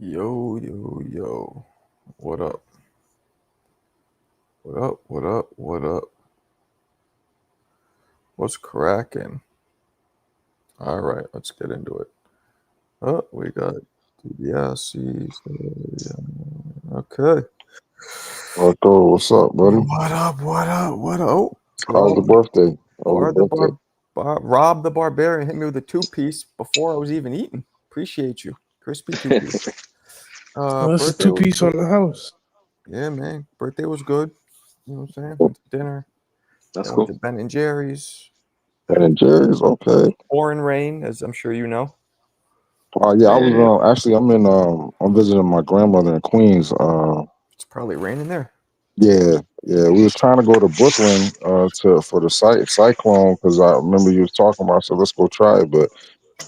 Yo, yo, yo. What up? What up? What up? What up? What's cracking? All right, let's get into it. Oh, we got DBSC. Okay. Marco, what's up, buddy? What up? What up? What up? Oh, How's the well, birthday? How's the birthday? Rob the Barbarian hit me with a 2-piece before I was even eating. Appreciate you. Crispy 2-piece. Well, that's a Birthday was 2-piece good. on the house. Yeah, man. Birthday was good. You know what I'm saying? Went to dinner. That's Went cool. to Ben and Jerry's. Ben and Jerry's, okay. Pouring rain, as I'm sure you know. Yeah, I was actually I'm visiting my grandmother in Queens. It's probably raining there. Yeah. We was trying to go to Brooklyn for the cyclone because I remember you was talking about. So let's go try it, but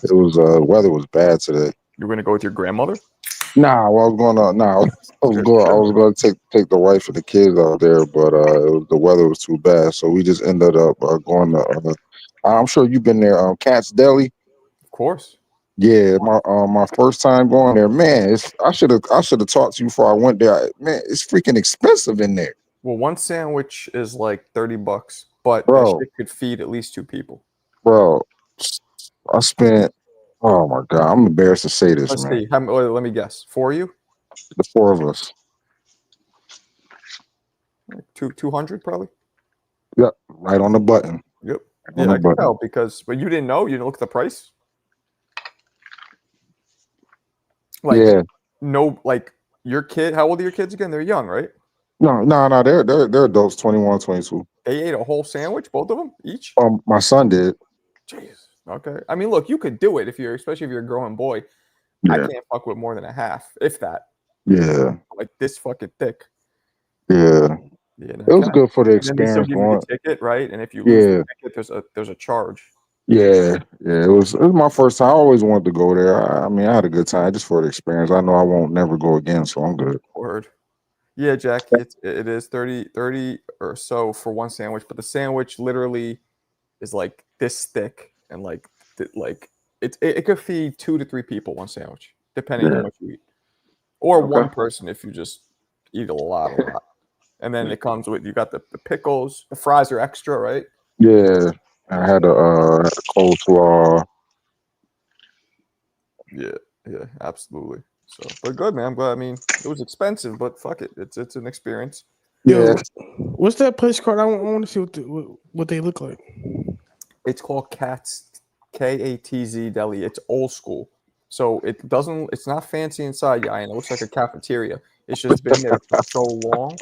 it was weather was bad today. You're gonna go with your grandmother? Nah, well, I was going to. Nah, I was going to take the wife and the kids out there, but the weather was too bad, so we just ended up going to. I'm sure you've been there, Cat's Deli. Of course. Yeah, my first time going there, man. I should have talked to you before I went there. Man, it's freaking expensive in there, Well, one sandwich is like $30, but that bro. shit could feed at least 2 people. Bro, I spent. Oh my god, I'm embarrassed to say this, Let's man. see. Let me guess. For you, The four of us. like 200 probably. Yep, right on the button. Yep. Right Yeah, on the I can button. tell but you didn't know. You didn't look at the price. Like Yeah. no, like your kid. How old are your kids again? They're young, right? No. They're adults, 21, 22. They ate a whole sandwich, both of them each. My son did. Jeez. Okay. I mean, look, you could do it especially if you're a growing boy. I Yeah. can't fuck with more than a half, if that. Yeah. Like this fucking thick. Yeah. Yeah, no, It was good for the and then they still experience. give you Going. the ticket, right? And if you lose the ticket, there's a charge. Yeah. It was my first time. I always wanted to go there. I mean, I had a good time just for the experience. I know I won't never go again, so I'm good. Word. Yeah, Jackie, it is 30 or so for one sandwich, but the sandwich literally is like this thick and like it could feed 2 to 3 people one sandwich, depending on how much you eat, or one person if you just eat a lot. And then it comes with you got the pickles, the fries are extra, right? Yeah. I had a coleslaw. Yeah, absolutely. So, but good, man. I'm glad. I mean, it was expensive, but fuck it, it's an experience. Yeah. What's that place called? I want to see what they look like. It's called Katz Deli. It's old school, so it's not fancy inside. Yeah, and it looks like a cafeteria. It's just been there for so long.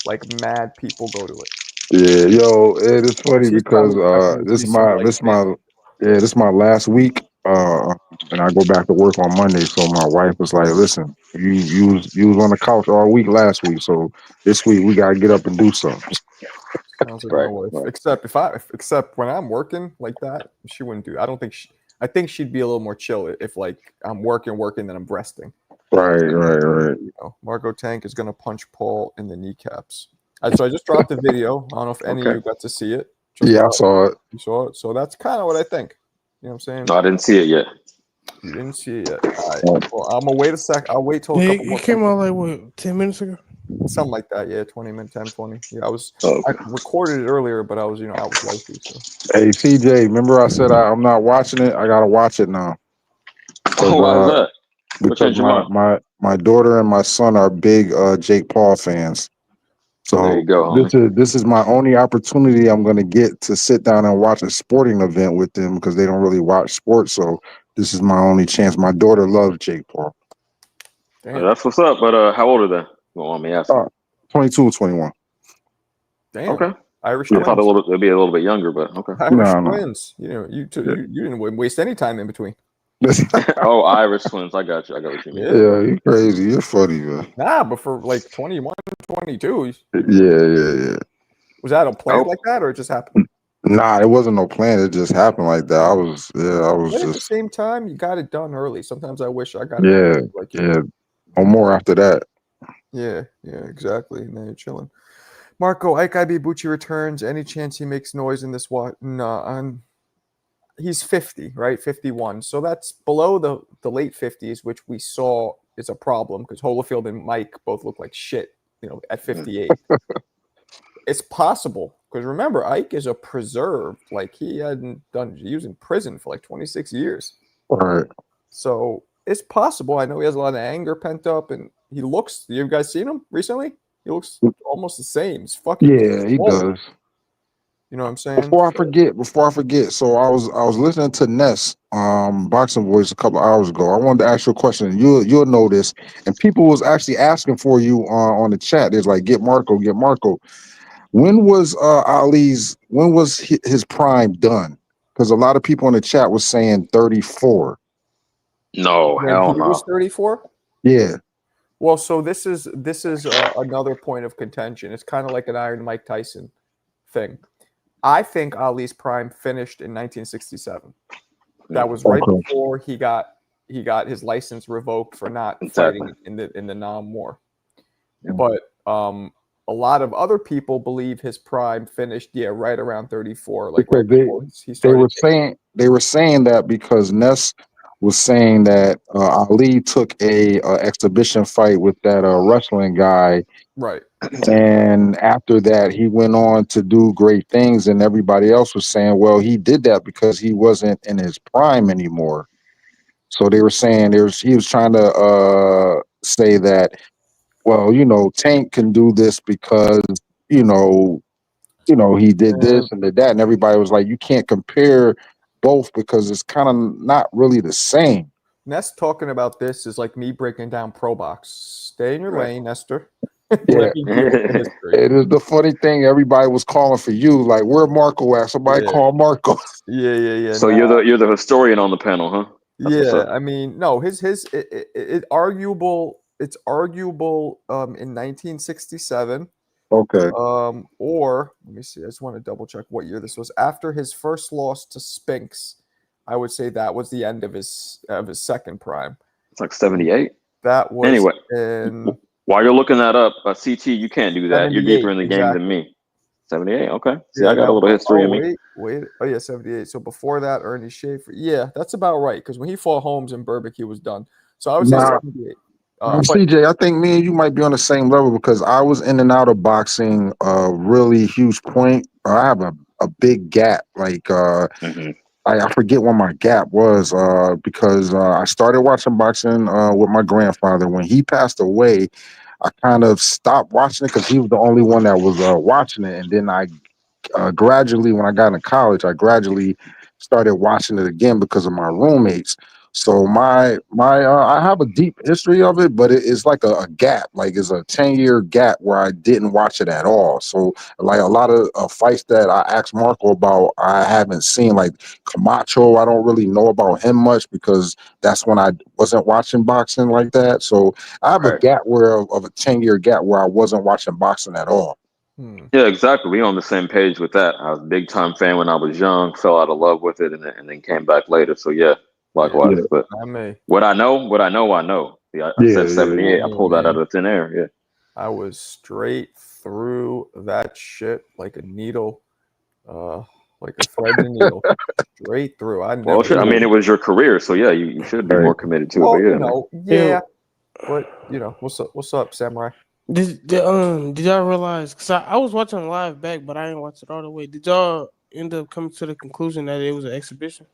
Like mad people go to it. Yeah, yo, it is funny because this is my last week. And I go back to work on Monday. So my wife was like, "Listen, you was on the couch all week last week, so this week we gotta get up and do something." Sounds like my wife. Except when I'm working like that, she wouldn't do. I think she'd be a little more chill if like I'm working, then I'm resting. Right. You know, Margot Tank is gonna punch Paul in the kneecaps. So I just dropped the video. I don't know if any of you got to see it. Yeah, I saw it. You saw it. So that's kind of what I think. You know what I'm saying? No, I didn't see it yet. You didn't see it yet. All right. Well, I'm gonna wait a sec. I'll wait till a couple more. It came out like what, 10 minutes ago? Something like that. Yeah, 20 minutes, 10, 20. Yeah, I recorded it earlier, but I was wifey. So. Hey, CJ, remember I said I'm not watching it? I gotta watch it now. Why is that? Because my daughter and my son are big Jake Paul fans. So there you go, this is my only opportunity I'm going to get to sit down and watch a sporting event with them because they don't really watch sports. So this is my only chance. My daughter loves Jake Paul. Damn. That's what's up. But how old are they? You don't want me asking. 22, 21. Damn. Okay. Irish twins. I thought they'd be a little bit younger, but okay. Irish twins. You know, you didn't waste any time in between. Oh, Irish twins. I got you. I got what you mean. Yeah, you're crazy. You're funny, man. Nah, but for like 21, 22. Yeah. Was that a plan like that, or it just happened? Nah, it wasn't no plan. It just happened like that. I was But just at the same time, you got it done early. Sometimes I wish I got it. done like you. Yeah. No more after that. Yeah, exactly. And then you're chilling. Marco Ike Ibuchi returns. Any chance he makes noise in this? What? No, he's 50, right? 51. So that's below the late 50s, which we saw is a problem because Holyfield and Mike both look like shit, at 58. It's possible because remember, Ike is a preserved. Like he was in prison for like 26 years. Right. So it's possible. I know he has a lot of anger pent up, and he looks. You guys seen him recently? He looks almost the same. He's fucking. Yeah, he swollen. does. You know what I'm saying? Before I forget. So I was listening to Ness Boxing Voice a couple hours ago. I wanted to ask you a question. You'll know this, and people was actually asking for you on the chat. There's like get Marco. When was his prime done? Because a lot of people in the chat was saying 34. No, When hell he was no. 34. Yeah. Well, so this is another point of contention. It's kind of like an Iron Mike Tyson thing. I think Ali's prime finished in 1967. That was right before he got his license revoked for not fighting in the Nam War. Yeah. But a lot of other people believe his prime finished right around 34. Like because they were saying that because Ness was saying that Ali took a exhibition fight with that wrestling guy, right? And after that, he went on to do great things, and everybody else was saying, well, he did that because he wasn't in his prime anymore. So they were saying he was trying to say that, well, Tank can do this because, he did this and did that. And everybody was like, you can't compare both because it's kind of not really the same. Ness talking about this is like me breaking down Pro Box. Stay in your lane, Nestor. Yeah. It is the funny thing. Everybody was calling for you. Like, where Marco at? Somebody call Marco. Yeah. So you're the historian on the panel, huh? That's I mean, no, it's arguable in 1967. Okay. Or let me see. I just want to double check what year this was. After his first loss to Spinks, I would say that was the end of his second prime. It's like 78. That was anyway. In while you're looking that up, CT, you can't do that. You're deeper in the game than me. 78. Okay. See, I got a little history in me. Wait. Oh yeah, 78. So before that, Ernie Schaefer. Yeah, that's about right. Because when he fought Holmes in Burbick, he was done. So I would say 78. CJ, I think me and you might be on the same level because I was in and out of boxing a really huge point. I have a big gap. Like I forget what my gap was because I started watching boxing with my grandfather. When he passed away, I kind of stopped watching it because he was the only one that was watching it. And then I gradually, when I got into college, I gradually started watching it again because of my roommates. So I have a deep history of it, but it's like a gap. Like it's a 10-year gap where I didn't watch it at all. So like a lot of fights that I asked Marco about, I haven't seen. Like Camacho, I don't really know about him much because that's when I wasn't watching boxing like that. So I have a gap of a 10-year gap where I wasn't watching boxing at all. Yeah, exactly. We on the same page with that. I was a big time fan when I was young, fell out of love with it, and then came back later. So yeah, likewise. Yeah, but what I know, I know. I said 78. I pulled that out of thin air. Yeah, I was straight through that shit like a needle, like a thread in a needle, straight through. I mean, it was your career, so yeah, you should be more committed to it. But But what's up, Samurai? Did y'all realize? Because I was watching live back, but I didn't watch it all the way. Did y'all end up coming to the conclusion that it was an exhibition?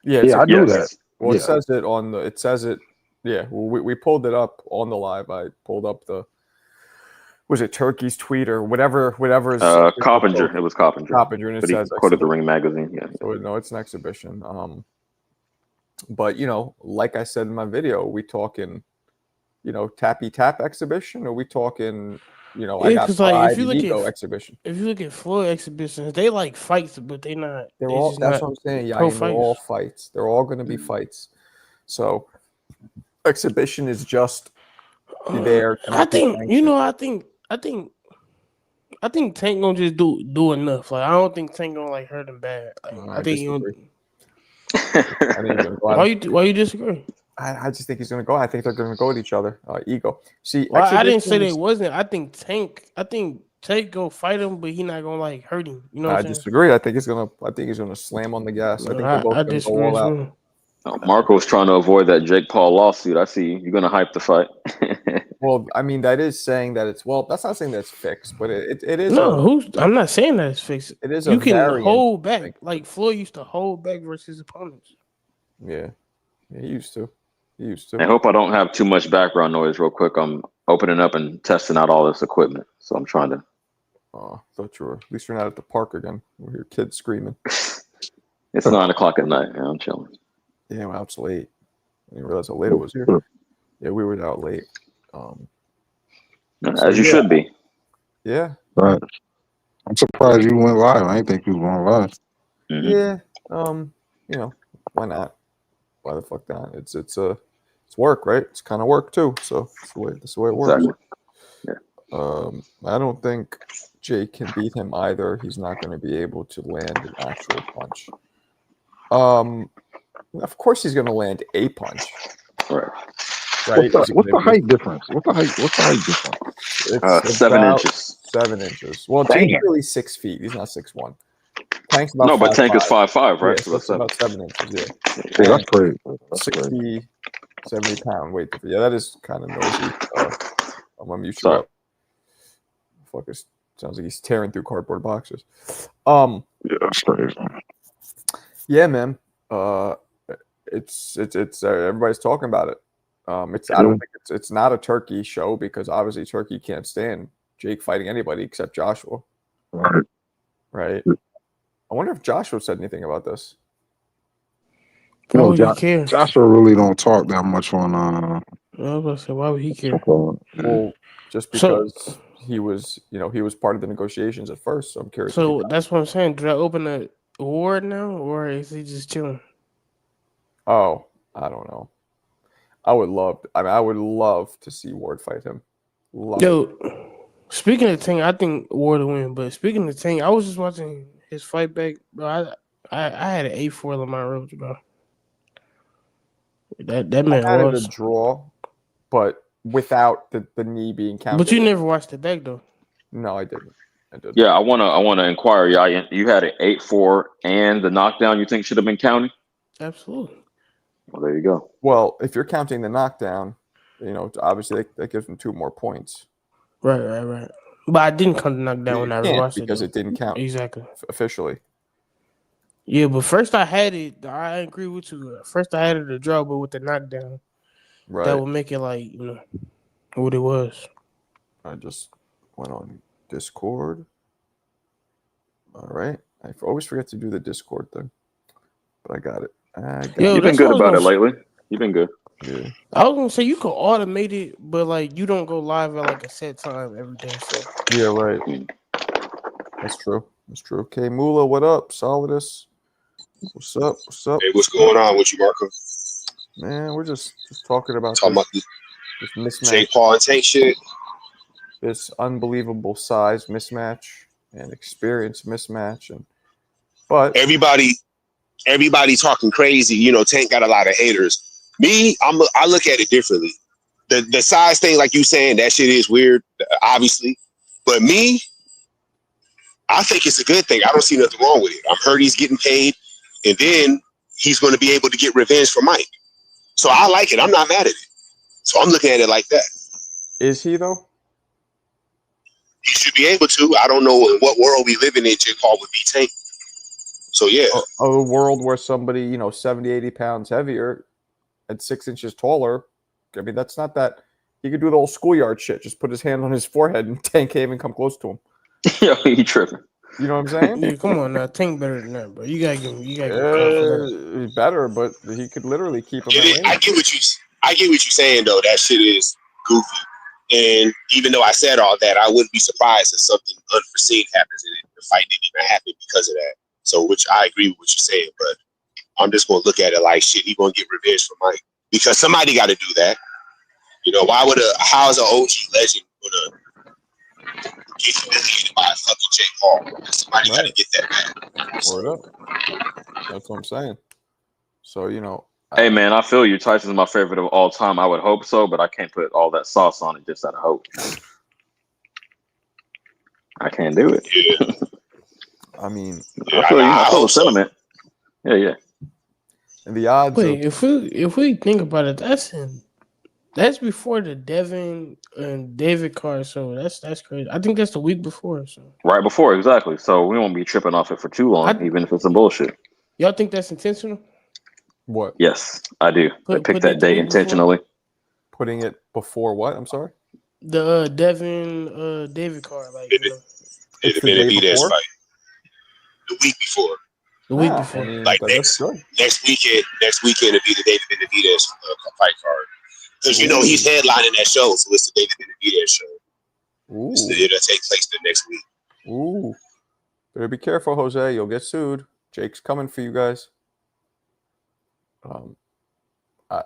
Yeah, I knew that. Well, it says it on the. It says it. Yeah, we pulled it up on the live. I pulled up was it Turkey's tweet or whatever? Coppinger. It was Coppinger. Coppinger, and it says quoted the Ring magazine. Yeah. So no, it's an exhibition. But like I said in my video, we talking, tappy tap exhibition, or we talking, I got pride if you look ego exhibition. If you look at Floyd exhibitions, they like fights, but they're not. They're all. That's what I'm saying. Yeah, they're all fights. They're all going to be fights. So, exhibition is just there. I think I think Tank gonna just do enough. Like I don't think Tank gonna like hurt him bad. Like, I think why you disagree? I just think he's gonna go. I think they're gonna go at each other. Ego. See, I didn't say they wasn't. I think Tank go fight him, but he not gonna like hurt him. You know what I'm saying? Disagree. I think he's gonna slam on the gas. I think they're both gonna go all out. Marco's trying to avoid that Jake Paul lawsuit. I see you. You're gonna hype the fight. Well, I mean, that is saying that it's that's not saying that's fixed, but it is No, I'm not saying that it's fixed. it is a You can variant. hold back, like Floyd used to hold back versus his opponents. Yeah, he used to. I hope I don't have too much background noise. Real quick, I'm opening up and testing out all this equipment, so I'm trying to. Oh, I thought you were. At least you're not at the park again. We hear kids screaming. It's 9:00 at night. I'm chilling. Yeah, well, it's late. I didn't realize how late it was here. Yeah, we were out late. As you should be. Yeah. Right. I'm surprised you went live. I didn't think you was going live. Mm-hmm. Yeah. Why not? Why the fuck not? It's work, right? It's kind of work too. So that's the way it works. Exactly. Yeah. I don't think Jake can beat him either. He's not going to be able to land an actual punch. Of course he's going to land a punch. Right. What's the height difference? What's the height difference? It's 7 inches. 7 inches. Well, Jake's really 6 feet. He's not 6'1". Tank's about no, but 5'5". Tank is 5'5", right? Yeah, so it's about 7 inches. Yeah. Yeah, that's crazy. 60, 70 pound weight. Yeah, that is kind of noisy. I'm gonna mute you Sorry. up. Fucker sounds like he's tearing through cardboard boxes. Yeah, that's crazy. Yeah, man. It's everybody's talking about it. I don't think it's not a Turkey show because obviously Turkey can't stand Jake fighting anybody except Joshua. Right. I wonder if Joshua said anything about this. Why would he care? Joshua really don't talk that much on. I was gonna say, why would he care? Well, just because he was part of the negotiations at first. So I'm curious. So that's what I'm saying. Did I open a award now, or is he just chilling? Oh, I don't know. I would love to see Ward fight him. Speaking of Tank, I think Ward will win. But speaking of Tank, I was just watching his fight back, bro. I had an 8-4 Lamar Roach, bro. That man I had lost. a draw, but without the knee being counted. But you never watched it back though. No, I didn't. Yeah, I wanna inquire. Yeah, you had an 8-4 and the knockdown. You think should have been counted? Absolutely. Well, there you go. Well, if you're counting the knockdown, obviously that gives him 2 more points. Right. But I didn't count the knockdown when I rewatched it because it didn't count exactly officially. Yeah, but first I had it. I agree with you. First I had it a draw, but with the knockdown, that would make it like what it was. I just went on Discord. All right, I always forget to do the Discord thing, but I got it. You've been good about it lately. You've been good. Yeah. I was gonna say you could automate it, but like you don't go live at like a set time every day. So yeah, right. That's true. Okay, Mula, what up? Solidus. What's up? Hey, what's going on with you, Marco? Man, we're just talking about this mismatch. Jake Paul and Tank shit. This unbelievable size mismatch and experience mismatch, but everybody talking crazy. Tank got a lot of haters. Me, I look at it differently. The size thing, like you saying, that shit is weird, obviously. But me, I think it's a good thing. I don't see nothing wrong with it. I'm heard he's getting paid, and then he's going to be able to get revenge for Mike. So I like it. I'm not mad at it. So I'm looking at it like that. Is he though? He should be able to. I don't know in what world we live in Jake Paul would be Tank. So yeah. A world where somebody, 70, 80 pounds heavier and 6 inches taller. I mean, that's not that. He could do the old schoolyard shit. Just put his hand on his forehead and Tank can't even come close to him. Yeah, he tripping. You know what I'm saying? Yeah, come on now. Tank better than that, bro. You gotta give him. He's better, but he could literally keep him. I get what you're saying though. That shit is goofy. And even though I said all that, I wouldn't be surprised if something unforeseen happens and the fight didn't even happen because of that. So, which I agree with what you're saying, but I'm just going to look at it like shit. He's going to get revenge for Mike because somebody got to do that. How's an OG legend going to get humiliated by a fucking Jake Paul? Somebody got to get that back. Word up. That's what I'm saying. So, hey man, I feel you. Tyson's my favorite of all time. I would hope so, but I can't put all that sauce on it just out of hope. I can't do it. Yeah. I mean, I feel the sentiment. Yeah. And the odds of Wait, if we think about it, that's before the Devin and David card. So that's crazy. I think that's the week before. So Right before, exactly. So we won't be tripping off it for too long, I even if it's some bullshit. y'all think that's intentional? what? Yes, I do. They picked Putting that it the date week before intentionally. Putting it before what? I'm sorry. the Devin David card, like It's It'd have the been a day B-Dash before. fight the week before. the week I before. mean, Like that's good. next weekend would be the David Benavidez fight card. Because he's headlining that show, so it's the David Benavidez show. Ooh. It'll take place the next week. Ooh. Better be careful, Jose. You'll get sued. Jake's coming for you guys.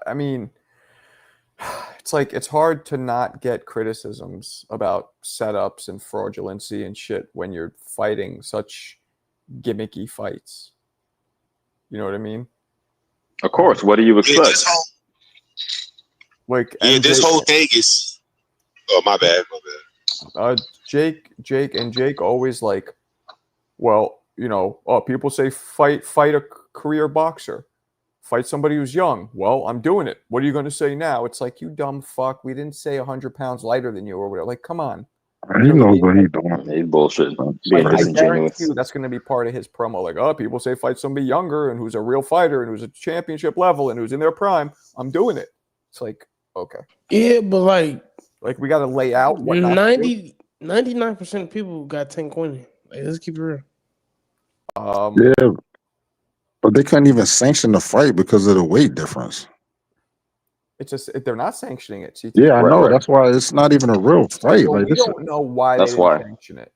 I mean, it's hard to not get criticisms about setups and fraudulency and shit when you're fighting such gimmicky fights. You know what I mean? Of course. What do you expect? This whole thing is. Oh, my bad. Jake always like, well, people say fight a career boxer. Fight somebody who's young. Well, I'm doing it. What are you going to say now? It's like, you dumb fuck. We didn't say 100 pounds lighter than you or whatever. Like, come on. He knows what he's doing. He's bullshit. I Being guarantee disingenuous. you that's going to be part of his promo. Like, oh, people say fight somebody younger and who's a real fighter and who's a championship level and who's in their prime. I'm doing it. It's like, okay. Yeah, but like we got to lay out what not to do. 99% of people got Tank winning. Like, let's keep it real. Yeah, but they couldn't even sanction the fight because of the weight difference. It's just they're not sanctioning it. CT. Yeah, I know. Right. That's why it's not even a real fight. So like we don't know why they didn't sanction it.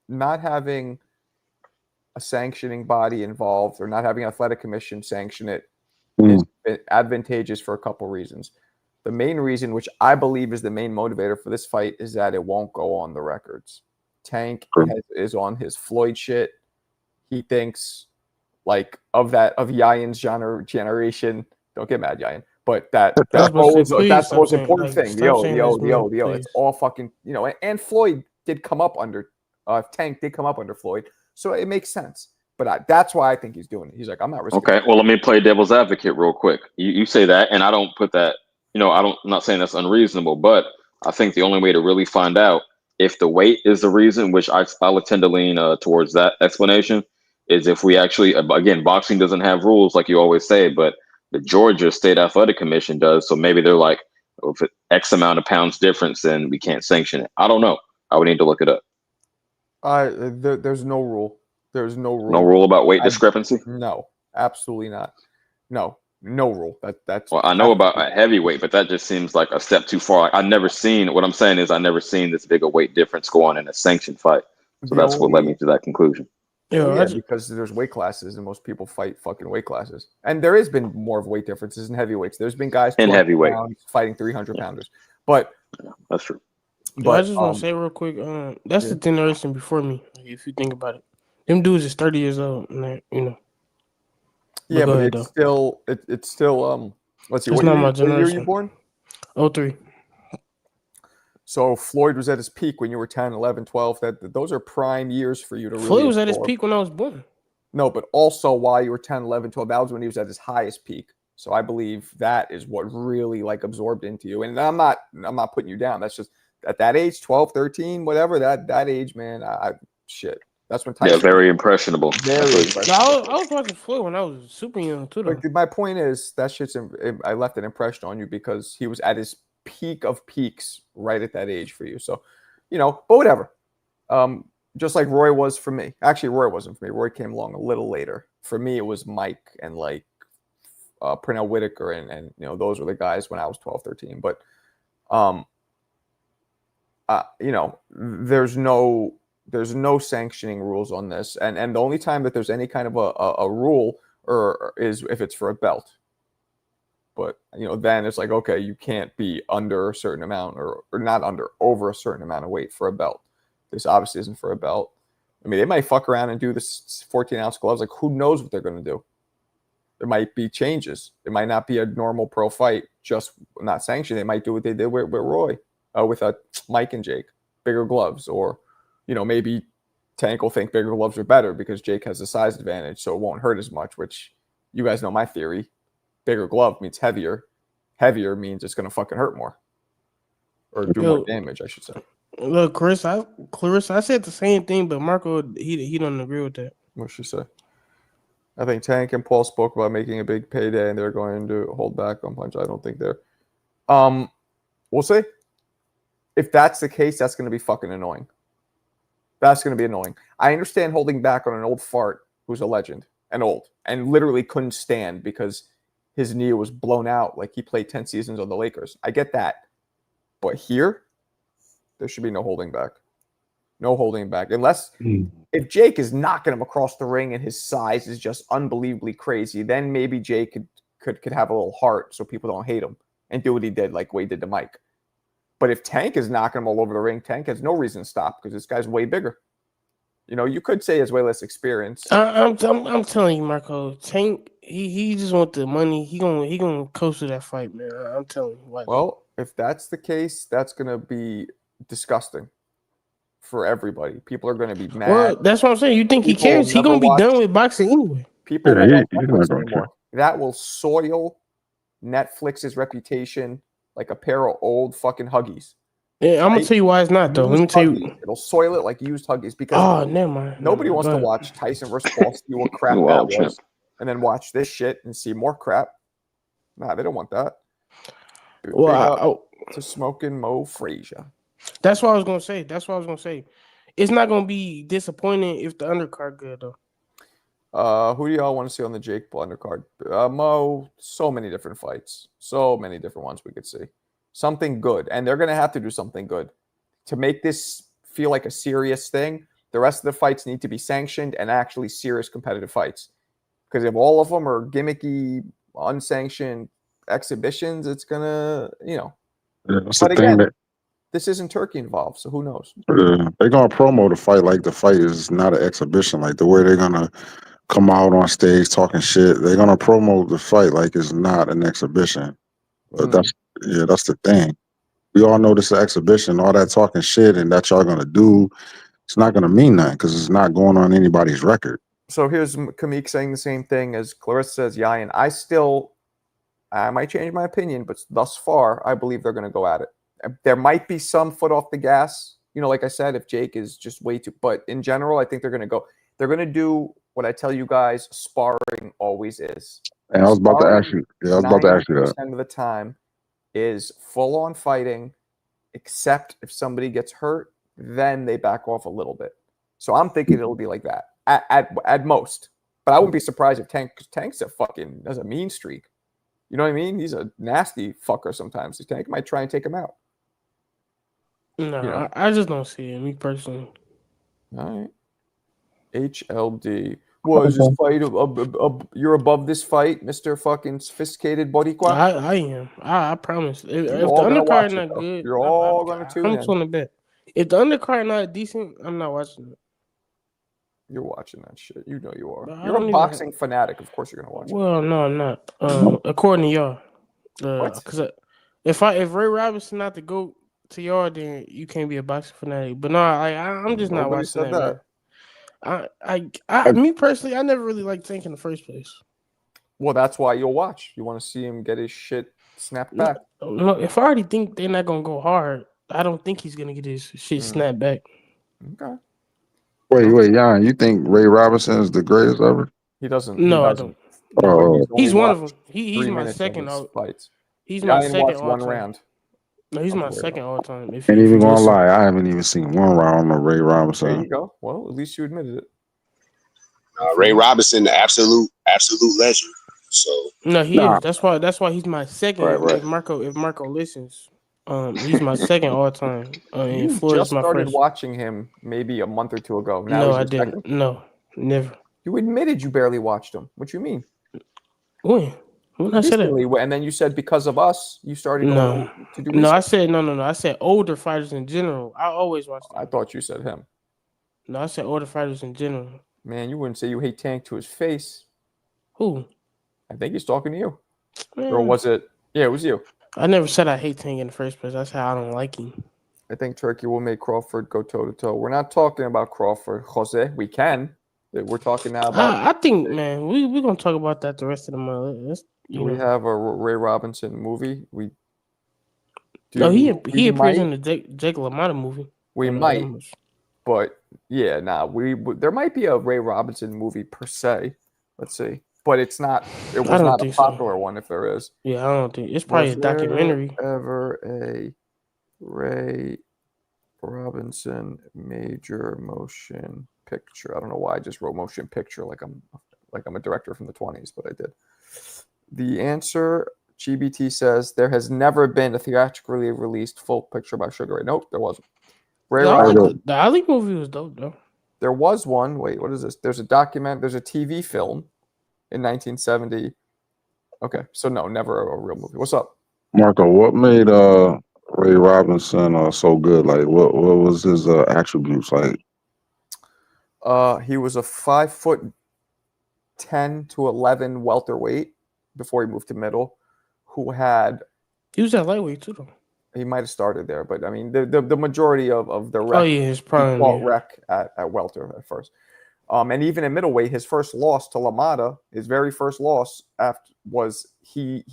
Not having a sanctioning body involved or not having an athletic commission sanction it is advantageous for a couple reasons. The main reason, which I believe is the main motivator for this fight, is that it won't go on the records. Tank is on his Floyd shit. He thinks like of Yayan's generation. Don't get mad, Yayan. But that's the most important thing. Yo. It's all fucking, and Floyd did come up under Tank did come up under Floyd. So it makes sense. But that's why I think he's doing it. He's like, I'm not risking it. Okay, well, let me play devil's advocate real quick. You say that, and I don't put that, I'm not saying that's unreasonable, but I think the only way to really find out if the weight is the reason, which I'll tend to lean towards that explanation, is if we actually, again, boxing doesn't have rules like you always say, but the Georgia State Athletic Commission does. So maybe they're like, if it's X amount of pounds difference, then we can't sanction it. I don't know. I would need to look it up. There's no rule. There's no rule. No rule about weight discrepancy? No, absolutely not. No rule. That's well, I know about a heavyweight, but that just seems like a step too far. I've never seen this big a weight difference go on in a sanctioned fight. So that's what led me to that conclusion. Yeah, because there's weight classes and most people fight fucking weight classes. And there has been more of weight differences in heavyweights. There's been guys in heavyweight fighting 300 pounders. But that's true. But I just want to say real quick, that's the generation before me. If you think about it, them dudes is 30 years old, Yeah, but it's still let's see. It's what year were you born? 03. So Floyd was at his peak when you were 10, 11, 12. Those are prime years for you to really Floyd was at his peak when I was born. No, but also while you were 10, 11, 12, that was when he was at his highest peak. So I believe that is what really absorbed into you. And I'm not putting you down. That's just at that age, 12, 13, whatever, that age, man, shit. That's when Tyson. Yeah, very impressionable. Very impressionable. I was watching Floyd when I was super young too. But my point is that shit's. I left an impression on you because he was at his peak of peaks right at that age for you. So, but whatever. Just like Roy was for me. Actually, Roy wasn't for me. Roy came along a little later. For me, it was Mike and Pernell Whitaker and those were the guys when I was 12, 13. But there's no sanctioning rules on this, and the only time that there's any kind of a rule or is if it's for a belt. But then it's like, okay, you can't be under a certain amount or not over a certain amount of weight for a belt. This obviously isn't for a belt. I mean, they might fuck around and do this 14-ounce gloves. Like, who knows what they're going to do? There might be changes. It might not be a normal pro fight, just not sanctioned. They might do what they did with Roy, with Mike and Jake, bigger gloves, or maybe Tank will think bigger gloves are better because Jake has a size advantage, so it won't hurt as much. Which, You guys know my theory. Bigger glove means heavier. Heavier means it's going to fucking hurt more. Or do more damage, I should say. Look, Clarissa, I said the same thing, but Marco, he don't agree with that. What should she say? I think Tank and Paul spoke about making a big payday, and they're going to hold back on punch. I don't think they're. We'll see. If that's the case, that's going to be fucking annoying. That's going to be annoying. I understand holding back on an old fart who's a legend and old and literally couldn't stand because his knee was blown out like he played 10 seasons on the Lakers. I get that. But here, there should be no holding back. No holding back. Unless if Jake is knocking him across the ring and his size is just unbelievably crazy, then maybe Jake could have a little heart so people don't hate him and do what he did like Wade did to Mike. But if Tank is knocking him all over the ring, Tank has no reason to stop because this guy's way bigger. You know, you could say he has way less experience. I'm telling you, Marco, Tank, he just want the money. He gonna coast to that fight, man. I'm telling you. Well, if that's the case, that's gonna be disgusting for everybody. People are gonna be mad. Well, that's what I'm saying. You think he cares? He gonna be done with boxing anyway. People won't watch Netflix anymore. That will soil Netflix's reputation like a pair of old fucking Huggies. Yeah, I'm gonna tell you why it's not though. Let me tell you, it'll soil it like used Huggies because never mind. Nobody wants to watch Tyson versus Paul see what crap that was, and then watch this shit and see more crap. Nah, they don't want that. Dude, well, to smoking Mo Frazier. That's what I was gonna say. It's not gonna be disappointing if the undercard good though. Who do y'all want to see on the Jake Paul undercard? Mo, so many different fights. So many different ones we could see. Something good. And they're going to have to do something good. To make this feel like a serious thing, the rest of the fights need to be sanctioned and actually serious competitive fights. Because if all of them are gimmicky, unsanctioned exhibitions, it's going to, But again, this isn't Turkey involved, so who knows? They're going to promo the fight like the fight is not an exhibition. Like the way they're going to come out on stage talking shit, they're going to promote the fight like it's not an exhibition. But that's the thing. We all know this is an exhibition. All that talking shit and that y'all going to do, it's not going to mean nothing because it's not going on anybody's record. So here's Kamik saying the same thing as Clarissa says, Yayan. I might change my opinion, but thus far, I believe they're going to go at it. There might be some foot off the gas. Like I said, if Jake is just way too, but in general, I think they're going to go. They're going to do what I tell you guys sparring always is. And I was about to ask you. Yeah, I was about to ask you that. 90% of the time is full on fighting, except if somebody gets hurt, then they back off a little bit. So I'm thinking it'll be like that at most. But I wouldn't be surprised if Tank's has a mean streak. You know what I mean? He's a nasty fucker sometimes. Tank might try and take him out. No, I just don't see it, me personally. All right. HLD. Was this fight? You're above this fight, Mr. Fucking sophisticated Boricua? I am. I promise. If the undercard not good, you're all going to tune in. I'm trying to bet. If the undercard not decent, I'm not watching it. You're watching that shit. You know you are. You're a boxing fanatic. Of course you're going to watch it. Well, no, I'm not. According to y'all. Because if Ray Robinson not to go to y'all, then you can't be a boxing fanatic. But no, I'm just not watching that. Me personally, I never really liked Tank in the first place. Well, that's why you'll watch. You want to see him get his shit snapped back. No, if I already think they're not gonna go hard, I don't think he's gonna get his shit snapped back. Okay. Wait, Jan, you think Ray Robinson is the greatest ever? He doesn't. No, I don't. He's one of them. He's my second. He's my second all time. Round. No, he's my second all time. Ain't even gonna lie, I haven't even seen one round of Ray Robinson. There you go. Well, at least you admitted it. Ray Robinson, the absolute legend. So no, he is. That's why he's my second. Right. If Marco listens, he's my second all time. You just started watching him maybe a month or two ago. Now no, I didn't. Second? No, never. You admitted you barely watched him. What you mean? When I said it, and then you said because of us, you started to do research. No, I said no. I said older fighters in general. I always watch them. I thought you said him. No, I said older fighters in general. Man, you wouldn't say you hate Tank to his face. Who? I think he's talking to you. Man. Or was it? Yeah, it was you. I never said I hate Tank in the first place. That's how I don't like him. I think Turkey will make Crawford go toe-to-toe. We're not talking about Crawford, Jose. We can. We're talking now about. I think, man, we're gonna talk about that the rest of the month. Do we have a Ray Robinson movie? We do. No, he we appears might, in the Jake LaMotta movie. We might, but yeah, there might be a Ray Robinson movie per se. Let's see, but it's not. It was not a popular one. If there is, yeah, I don't think it's probably a documentary. Ever a Ray Robinson major motion picture? I don't know why I just wrote motion picture like I'm a director from the 20s, but I did. The answer, GBT says, there has never been a theatrically released full picture by Sugar Ray. Nope, there wasn't. The Ali movie was dope though. There was one. Wait, what is this? There's a TV film in 1970. Okay, so no, never a real movie. What's up, Marco? What made Ray Robinson so good? Like, what was his attributes like? He was a 5'10" to 11" welterweight before he moved to middle. He was at lightweight too, though. He might have started there, but I mean, the majority of the rec, his prime rec at welter at first. And even in middleweight, his first loss to LaMotta, his very first loss was he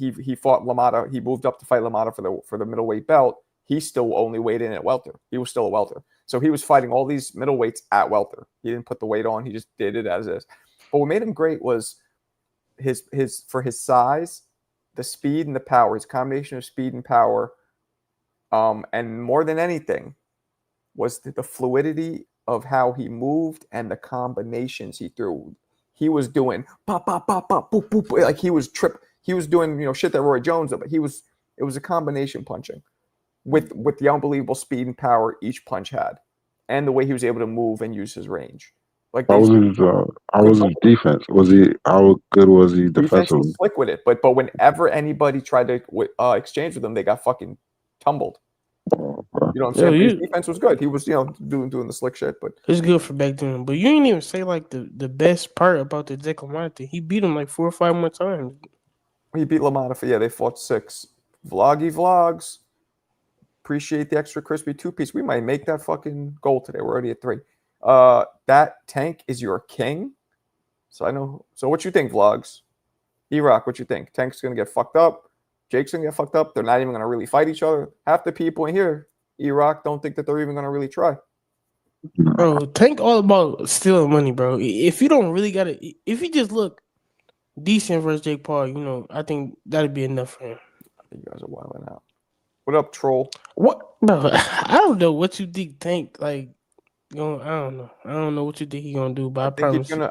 fought LaMotta. He moved up to fight LaMotta for the middleweight belt. He still only weighed in at welter. He was still a welter, so he was fighting all these middleweights at welter. He didn't put the weight on. He just did it as is. But what made him great was his for his size, the speed and the power. His combination of speed and power, and more than anything, was the fluidity of how he moved and the combinations he threw. He was doing pop, pop, pop, pop, boop, boop, like he was doing shit that Roy Jones did, but it was a combination punching with the unbelievable speed and power each punch had, and the way he was able to move and use his range. Like how was his defense? How good was he defensively? He slick with it, but whenever anybody tried to exchange with him, they got fucking tumbled. You know what I'm saying? His defense was good. He was, doing the slick shit, but it's good for back then. But you didn't even say like the best part about the Jake LaMotta thing. He beat him like 4 or 5 more times. He beat LaMotta they fought 6. Vlogs. Appreciate the extra crispy 2-piece. We might make that fucking goal today. We're already at 3. That Tank is your king. So I know. So what you think, Vlogs? E-Rock, what you think? Tank's gonna get fucked up. Jake's gonna get fucked up. They're not even gonna really fight each other. Half the people in here, E-Rock, don't think that they're even gonna really try. Bro, Tank all about stealing money, bro. If you don't really if you just look decent versus Jake Paul, I think that'd be enough for him. You guys are wilding out. What up, troll? What, bro? I don't know what you think Tank like. I don't know. I don't know what you think he's gonna do, but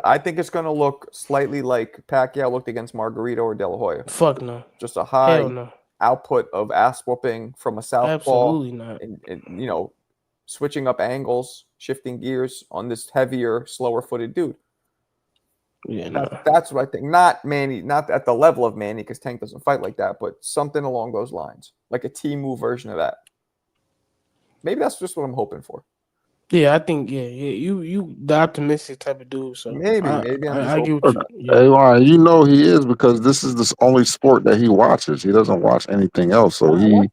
I think it's gonna look slightly like Pacquiao looked against Margarito or De La Hoya. Fuck no. Just a high output of ass whooping from a southpaw. Absolutely not. And switching up angles, shifting gears on this heavier, slower footed dude. Yeah, that's what I think. Not Manny, not at the level of Manny, because Tank doesn't fight like that, but something along those lines, like a T-move version of that. Maybe that's just what I'm hoping for. Yeah, I think you the optimistic type of dude. So maybe I get what Hey, Ryan, he is, because this is the only sport that he watches. He doesn't watch anything else. So you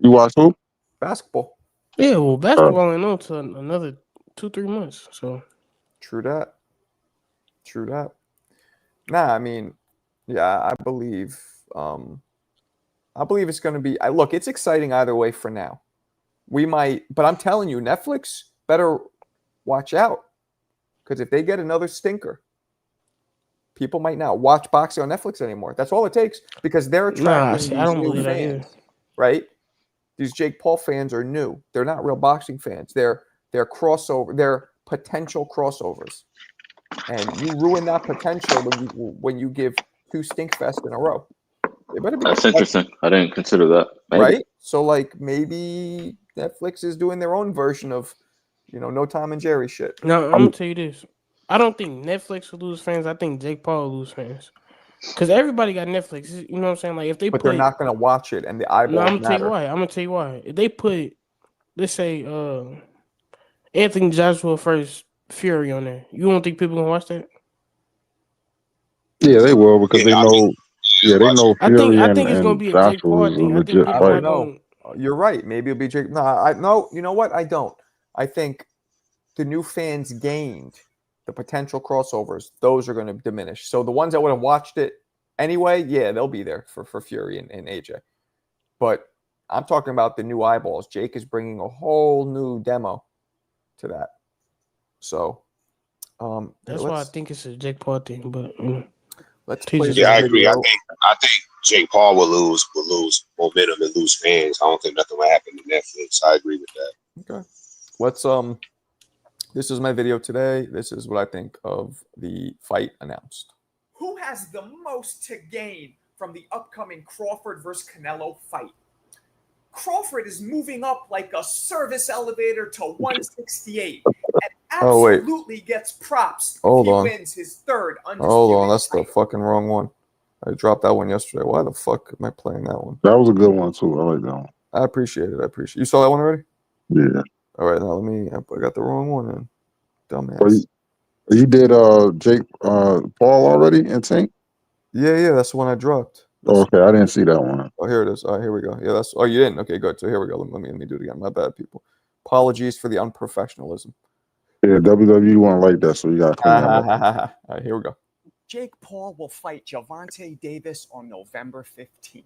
watch who? Basketball. Yeah, well, basketball ain't on to another 2-3 months. So true that. Nah, I mean, yeah, I believe it's going to be. Look, it's exciting either way for now. We might, but I'm telling you, Netflix better watch out, because if they get another stinker, people might not watch boxing on Netflix anymore. That's all it takes, because they're attracting these new fans, right? These Jake Paul fans are new. They're not real boxing fans. They're crossover. They're potential crossovers, and you ruin that potential when you give 2 stinkfests in a row. That's interesting. I didn't consider that. Maybe. Right? So maybe Netflix is doing their own version of, no Tom and Jerry shit. No, I'm gonna tell you this. I don't think Netflix will lose fans. I think Jake Paul will lose fans. Because everybody got Netflix. You know what I'm saying? Like, if they they're not gonna watch it, and the eyeballs I'm gonna tell you why. If they put, let's say, Anthony Joshua versus Fury on there, you don't think people gonna watch that? Yeah, they will, because they know. Yeah, they know Fury I think it's gonna be a Jake Paul thing. I think people are going. You're right. Maybe it'll be Jake. No, you know what? I don't. I think the new fans gained the potential crossovers, those are going to diminish. So the ones that would have watched it anyway, yeah, they'll be there for Fury and AJ. But I'm talking about the new eyeballs. Jake is bringing a whole new demo to that. So that's why I think it's a Jake Paul thing. But let's play. Yeah, I agree. I think Jake Paul will lose momentum and lose fans. I don't think nothing will happen to Netflix. I agree with that. Okay. Let's this is my video today. This is what I think of the fight announced. Who has the most to gain from the upcoming Crawford versus Canelo fight? Crawford is moving up like a service elevator to 168 and absolutely gets props if he wins his third undisputed Hold on, that's title. the fucking wrong one. I dropped that one yesterday. Why the fuck am I playing that one? That was a good one too. I like that one. I appreciate it. You saw that one already? Yeah. All right, now I got the wrong one in. Dumbass. Well, you did Jake Paul already in Tank? Yeah, that's the one I dropped. Okay, I didn't see that one. Oh, here it is. All right, here we go. Yeah, you didn't. Okay, good. So here we go. Let me do it again. My bad, people. Apologies for the unprofessionalism. Yeah, WWE won't like that, so you got to clean that up. All right, here we go. Jake Paul will fight Gervonta Davis on November 15th.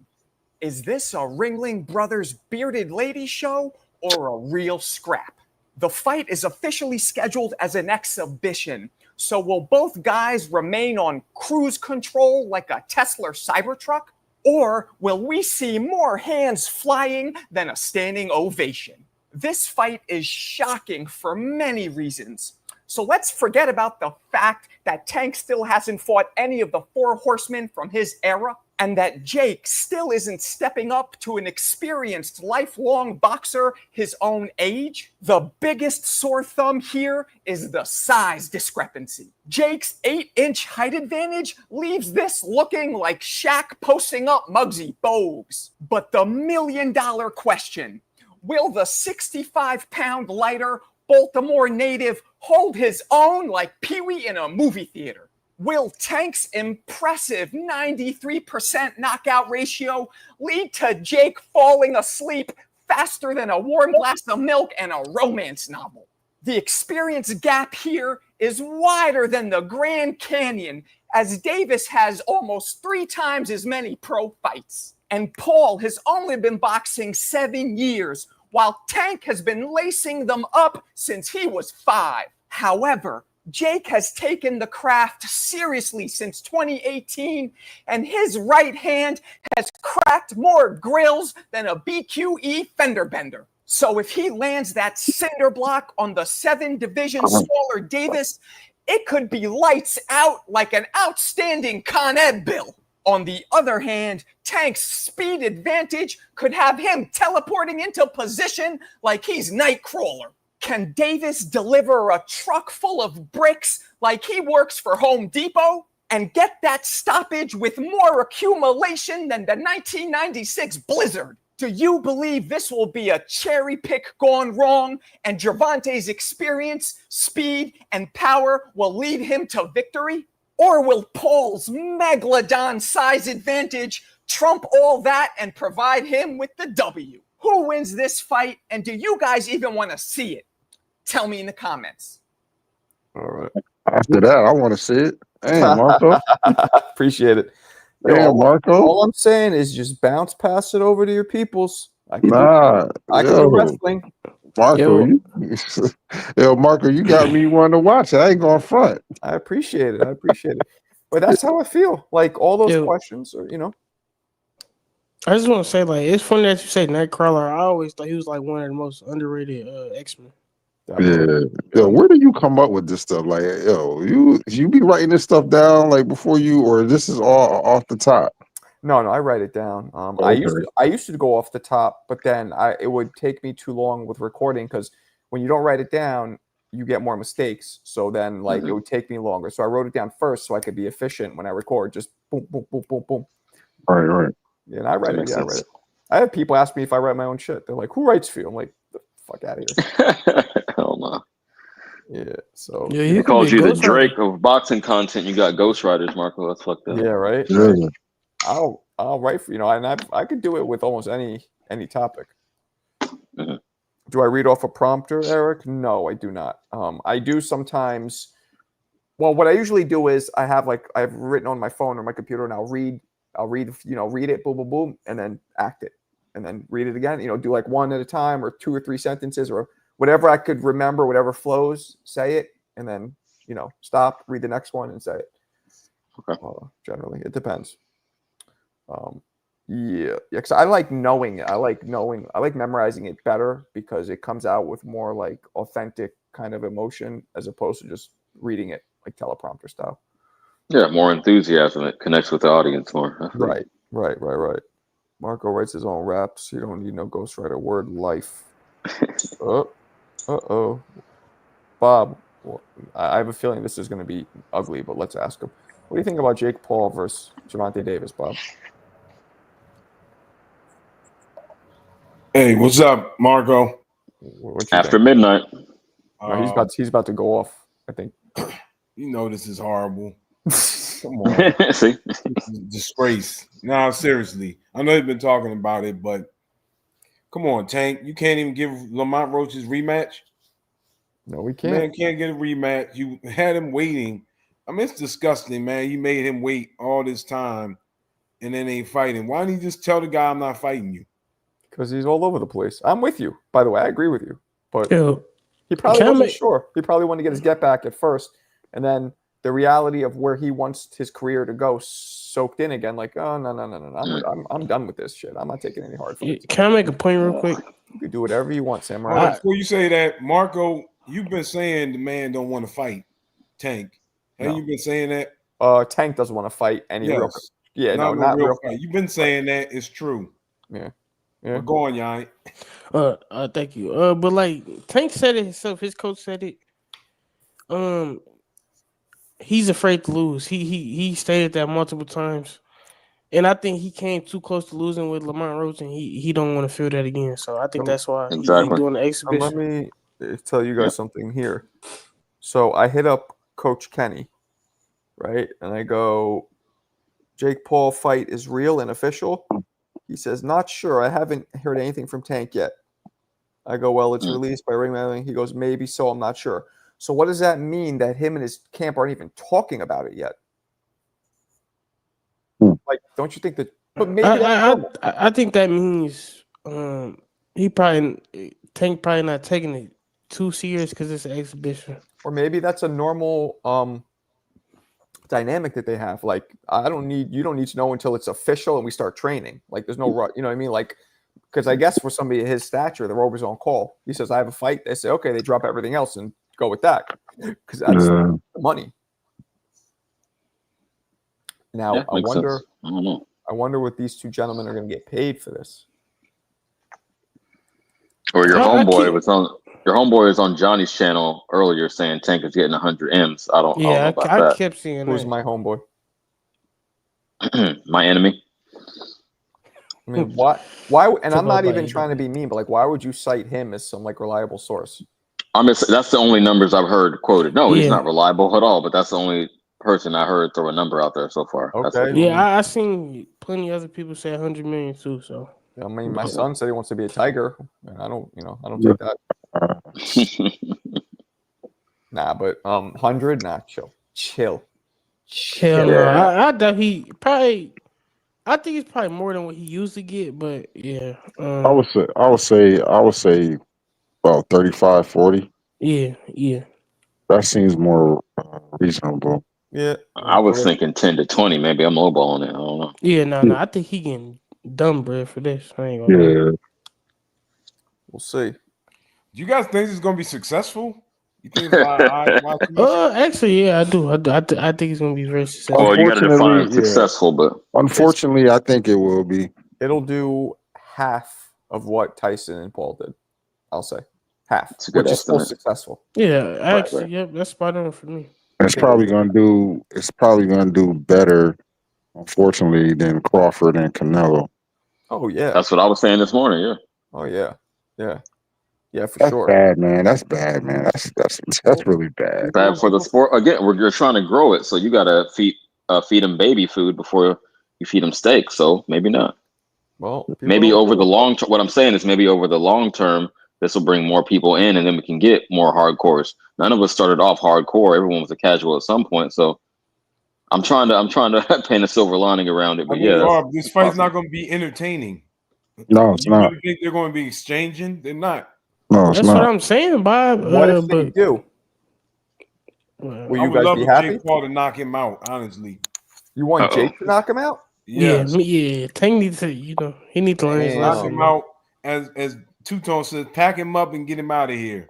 Is this a Ringling Brothers bearded lady show or a real scrap? The fight is officially scheduled as an exhibition. So will both guys remain on cruise control like a Tesla Cybertruck? Or will we see more hands flying than a standing ovation? This fight is shocking for many reasons. So let's forget about the fact that Tank still hasn't fought any of the four horsemen from his era, and that Jake still isn't stepping up to an experienced lifelong boxer his own age. The biggest sore thumb here is the size discrepancy. Jake's 8-inch height advantage leaves this looking like Shaq posting up Muggsy Bogues. But the million-dollar question, will the 65-pound lighter Baltimore native hold his own like Pee-wee in a movie theater? Will Tank's impressive 93% knockout ratio lead to Jake falling asleep faster than a warm glass of milk and a romance novel? The experience gap here is wider than the Grand Canyon, as Davis has almost 3 times as many pro fights. And Paul has only been boxing 7 years, while Tank has been lacing them up since he was 5. However, Jake has taken the craft seriously since 2018, and his right hand has cracked more grills than a BQE fender bender. So if he lands that cinder block on the 7-division smaller Davis, it could be lights out like an outstanding Con Ed bill. On the other hand, Tank's speed advantage could have him teleporting into position like he's Nightcrawler. Can Davis deliver a truck full of bricks like he works for Home Depot and get that stoppage with more accumulation than the 1996 blizzard? Do you believe this will be a cherry pick gone wrong and Gervonta's experience, speed, and power will lead him to victory? Or will Paul's megalodon size advantage trump all that and provide him with the W? Who wins this fight, and do you guys even want to see it? Tell me in the comments. All right. After that, I want to see it. Damn, Marco. Appreciate it. Damn, Marco. All I'm saying is just bounce pass it over to your peoples. I can do wrestling. Marco, Marco, you got me wanting to watch it. I ain't going front. I appreciate it. But that's how I feel. Like all those questions are, I just want to say, like, it's funny that you say Nightcrawler. I always thought he was like one of the most underrated X-Men. Yeah. Where do you come up with this stuff? Like, you be writing this stuff down like before you, or this is all off the top? No, I write it down. I used to go off the top, but then it would take me too long with recording because when you don't write it down, you get more mistakes. So then, it would take me longer. So I wrote it down first so I could be efficient when I record. Just boom, boom, boom, boom, boom. Right. Yeah, and I write it. Yeah, I write it. I have people ask me if I write my own shit. They're like, "Who writes for you?" I'm like, "The fuck out of here." Hell no. Yeah. So he called you the Drake of boxing content. You got ghostwriters, Marco. That's fucked up. Yeah. Right. Yeah. I'll write for and I could do it with almost any topic. Mm-hmm. Do I read off a prompter, Eric? No, I do not. I do sometimes Well, what I usually do is I've written on my phone or my computer, and I'll read read it, boom, boom, boom, and then act it, and then read it again. Do like one at a time, or 2 or 3 sentences, or whatever I could remember, whatever flows, say it, and then stop, read the next one, and say it. Okay. Generally, it depends. Yeah, because I like knowing it. I like memorizing it better because it comes out with more like authentic kind of emotion as opposed to just reading it like teleprompter style. Yeah, more enthusiasm. It connects with the audience more. Right. Marco writes his own raps. You don't need no ghostwriter. Word life. Bob, I have a feeling this is going to be ugly, but let's ask him. What do you think about Jake Paul versus Gervonta Davis, Bob? Hey, what's up, Marco? After midnight. No, he's about to go off, I think. You know this is horrible. Come on. See? Disgrace. No, seriously. I know you've been talking about it, but come on, Tank. You can't even give Lamont Roach his rematch? No, we can't. Man can't get a rematch. You had him waiting. I mean, it's disgusting, man. You made him wait all this time and then ain't fighting. Why didn't you just tell the guy I'm not fighting you? Because he's all over the place. I'm with you, by the way. I agree with you. But he probably Can I wasn't make- sure. He probably wanted to get his get back at first. And then the reality of where he wants his career to go soaked in again. Like, oh, no. I'm done with this shit. I'm not taking any hard fights. Can I make a point real quick? You can do whatever you want, Samurai. Hold on, before you say that, Marco, you've been saying the man don't want to fight Tank. Have you been saying that? Tank doesn't want to fight any Yes. real. Yeah, not not real fight. You've been saying that. It's true. Yeah. But go on, Yanni. Thank you. But like Tank said it himself, his coach said it. He's afraid to lose. He stated that multiple times. And I think he came too close to losing with Lamont Roach, and he don't want to feel that again. So I think that's why he's doing the exhibition. Let me tell you guys something here. So I hit up Coach Kenny, right? And I go, Jake Paul fight is real and official? He says, not sure. I haven't heard anything from Tank yet. I go, well, it's released by Ring Mailing. He goes, maybe so. I'm not sure. So what does that mean that him and his camp aren't even talking about it yet? Like, don't you think that? But maybe I think that means Tank probably not taking it too serious because it's an exhibition. Or maybe that's a normal dynamic that they have. Like, you don't need to know until it's official and we start training. Like, there's no, you know what I mean? Like, because I guess for somebody of his stature, they're always on call. He says, I have a fight. They say, okay, they drop everything else and go with that because that's the money. Now, I wonder. I don't know. I wonder what these two gentlemen are going to get paid for this. Or your homeboy was on. Your homeboy was on Johnny's channel earlier saying Tank is getting 100 M's. I don't know about that. I kept seeing Who's my homeboy? My enemy. I mean, why? And I'm not even trying to be mean, but like, why would you cite him as some like reliable source? That's the only numbers I've heard quoted. No, he's not reliable at all. But that's the only person I heard throw a number out there so far. Okay. I seen plenty of other people say 100 million too. So I mean, my son said he wants to be a Tiger, and I don't take that. Nah, but 100, nah, chill. No, I doubt he probably. I think it's probably more than what he used to get, but yeah. I would say about 35, 40. Yeah. That seems more reasonable. Yeah. I was thinking 10 to 20. Maybe I'm lowballing it. I don't know. Yeah, no. I think he getting dumb bread for this. I ain't gonna lie. We'll see. Do you guys think this is going to be successful? You think it's actually, yeah, I do. I think it's gonna be very successful. Oh, you got to define successful, but unfortunately, I think it will be. It'll do half of what Tyson and Paul did. I'll say half, which is still successful. Yeah, actually, yep, that's spot on for me. It's probably gonna do better, unfortunately, than Crawford and Canelo. Oh yeah, that's what I was saying this morning. Yeah. Oh yeah. Yeah, for that's sure. Bad, man. That's bad, man. That's really bad. Bad for the sport. Again, you're trying to grow it, so you got to feed them baby food before you feed them steak. So maybe not. Well, maybe over the long term. What I'm saying is maybe over the long term, this will bring more people in, and then we can get more hardcores. None of us started off hardcore. Everyone was a casual at some point. So I'm trying to paint a silver lining around it. But this fight's not going to be entertaining. No, it's you not. Really think they're going to be exchanging? They're not. No, it's That's not. what I'm saying, Bob. What if they do? Will you guys be happy? Jake Paul to knock him out. Honestly, you want Jake to knock him out? Yes. Yeah. Tank needs to, he needs to learn his lesson. Knock him out, as Two-Tone says, pack him up and get him out of here.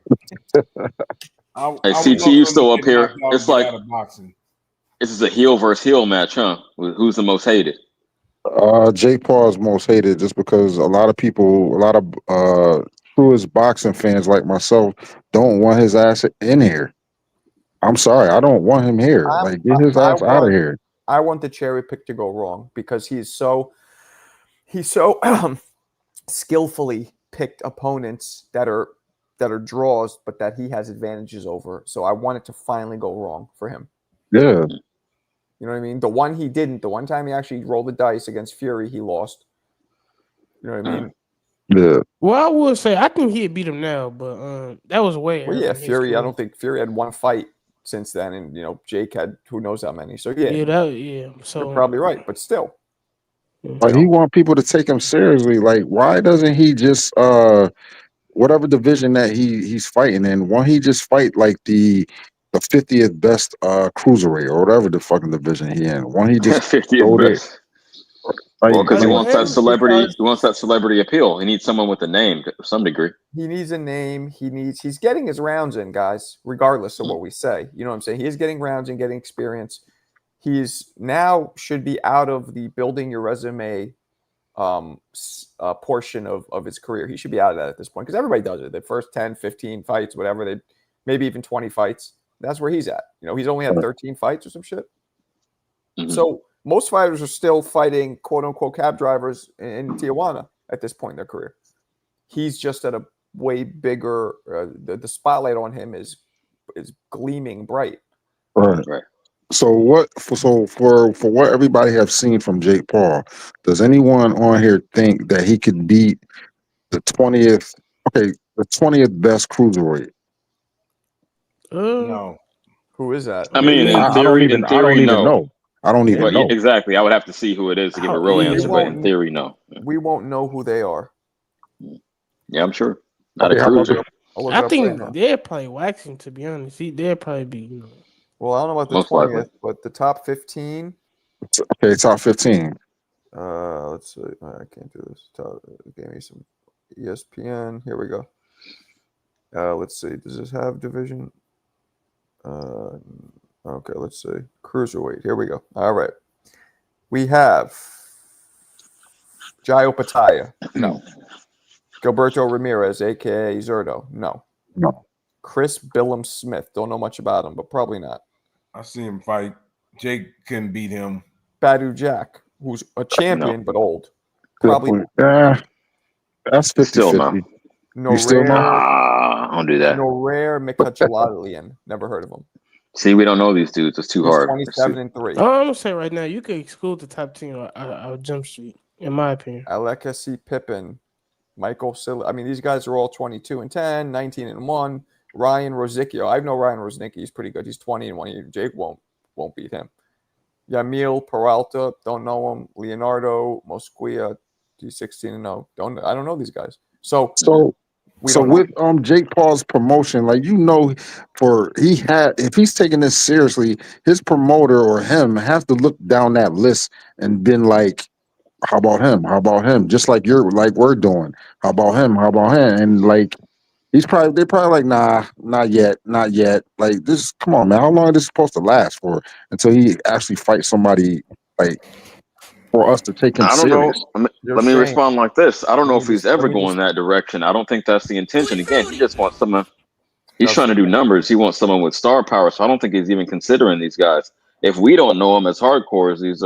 Hey, CT, you still up here? It's like this is a heel versus heel match, huh? Who's the most hated? Jake Paul is most hated just because a lot of truest boxing fans like myself don't want his ass in here. I'm sorry, I don't want him here. Get his ass out of here. I want the cherry pick to go wrong because he's so skillfully picked opponents that are draws, but that he has advantages over. So I want it to finally go wrong for him. Yeah. You know what I mean? The one he didn't, the one time he actually rolled the dice against Fury, he lost. You know what I mean? Yeah. Well, I would say I think he'd beat him now, but that was way. Well, yeah, Fury. I don't think Fury had one fight since then, and Jake had who knows how many. So yeah, So you're probably right, but still, like he want people to take him seriously. Like, why doesn't he just whatever division that he's fighting in? Why don't he just fight like the 50th best cruiserweight or whatever the fucking division he in? Why don't he just 50th best? Well, because he wants that celebrity. Because he wants that celebrity appeal. He needs someone with a name to some degree. He needs a name. He's getting his rounds in, guys, regardless of what we say. You know what I'm saying? He is getting rounds and getting experience. He's now should be out of the building your resume portion of his career. He should be out of that at this point because everybody does it. The first 10, 15 fights, whatever, maybe even 20 fights. That's where he's at. He's only had 13 fights or some shit. Mm-hmm. So most fighters are still fighting quote unquote cab drivers in Tijuana at this point in their career. He's just at a way bigger. The spotlight on him is gleaming bright. Right. So for what everybody have seen from Jake Paul, does anyone on here think that he could beat the 20th best cruiserweight? No. Who is that? I mean, in theory, no. I don't even know. Exactly. I would have to see who it is to give a real answer, but in theory, no. We won't know who they are. Yeah, I'm sure. Not a cruiser. I think they'll probably wax him, to be honest. They'll probably be, Well, I don't know about the 20th, but the top 15. Okay, top 15. Let's see. I can't do this. Give me some ESPN. Here we go. Let's see. Does this have division? Okay, let's see. Cruiserweight. Here we go. All right. We have Jai Opataya. No. Gilberto Ramirez, a.k.a. Zerto. No. Chris Billum Smith. Don't know much about him, but probably not. I see him fight. Jake can beat him. Badu Jack, who's a champion, but old. Probably. That's 50-50. No still don't do that. No rare Mikhajalalian. Never heard of him. See, we don't know these dudes. It's too hard. 27-3. I'm gonna say right now, you could exclude the top 10 out of Jump Street, in my opinion. Alekasi Pippen, Michael Silla. I mean, these guys are all 22-10, 19-1. Ryan Rosicchio. I know Ryan Rosicchio. He's pretty good. He's 20-1. Jake won't beat him. Yamil Peralta. Don't know him. Leonardo Mosquia. He's 16-0. I don't know these guys. So with Jake Paul's promotion, if he's taking this seriously, his promoter or him have to look down that list and been like, how about him? How about him? Just like we're doing. How about him? How about him? And they're probably like, nah, not yet. Like this, come on, man. How long is this supposed to last for until he actually fights somebody for us to take him serious? I don't know. Let me respond like this. I don't know if he's ever going that direction. I don't think that's the intention. Again, he just wants someone. He's trying to do numbers. He wants someone with star power. So I don't think he's even considering these guys. If we don't know him as hardcores, these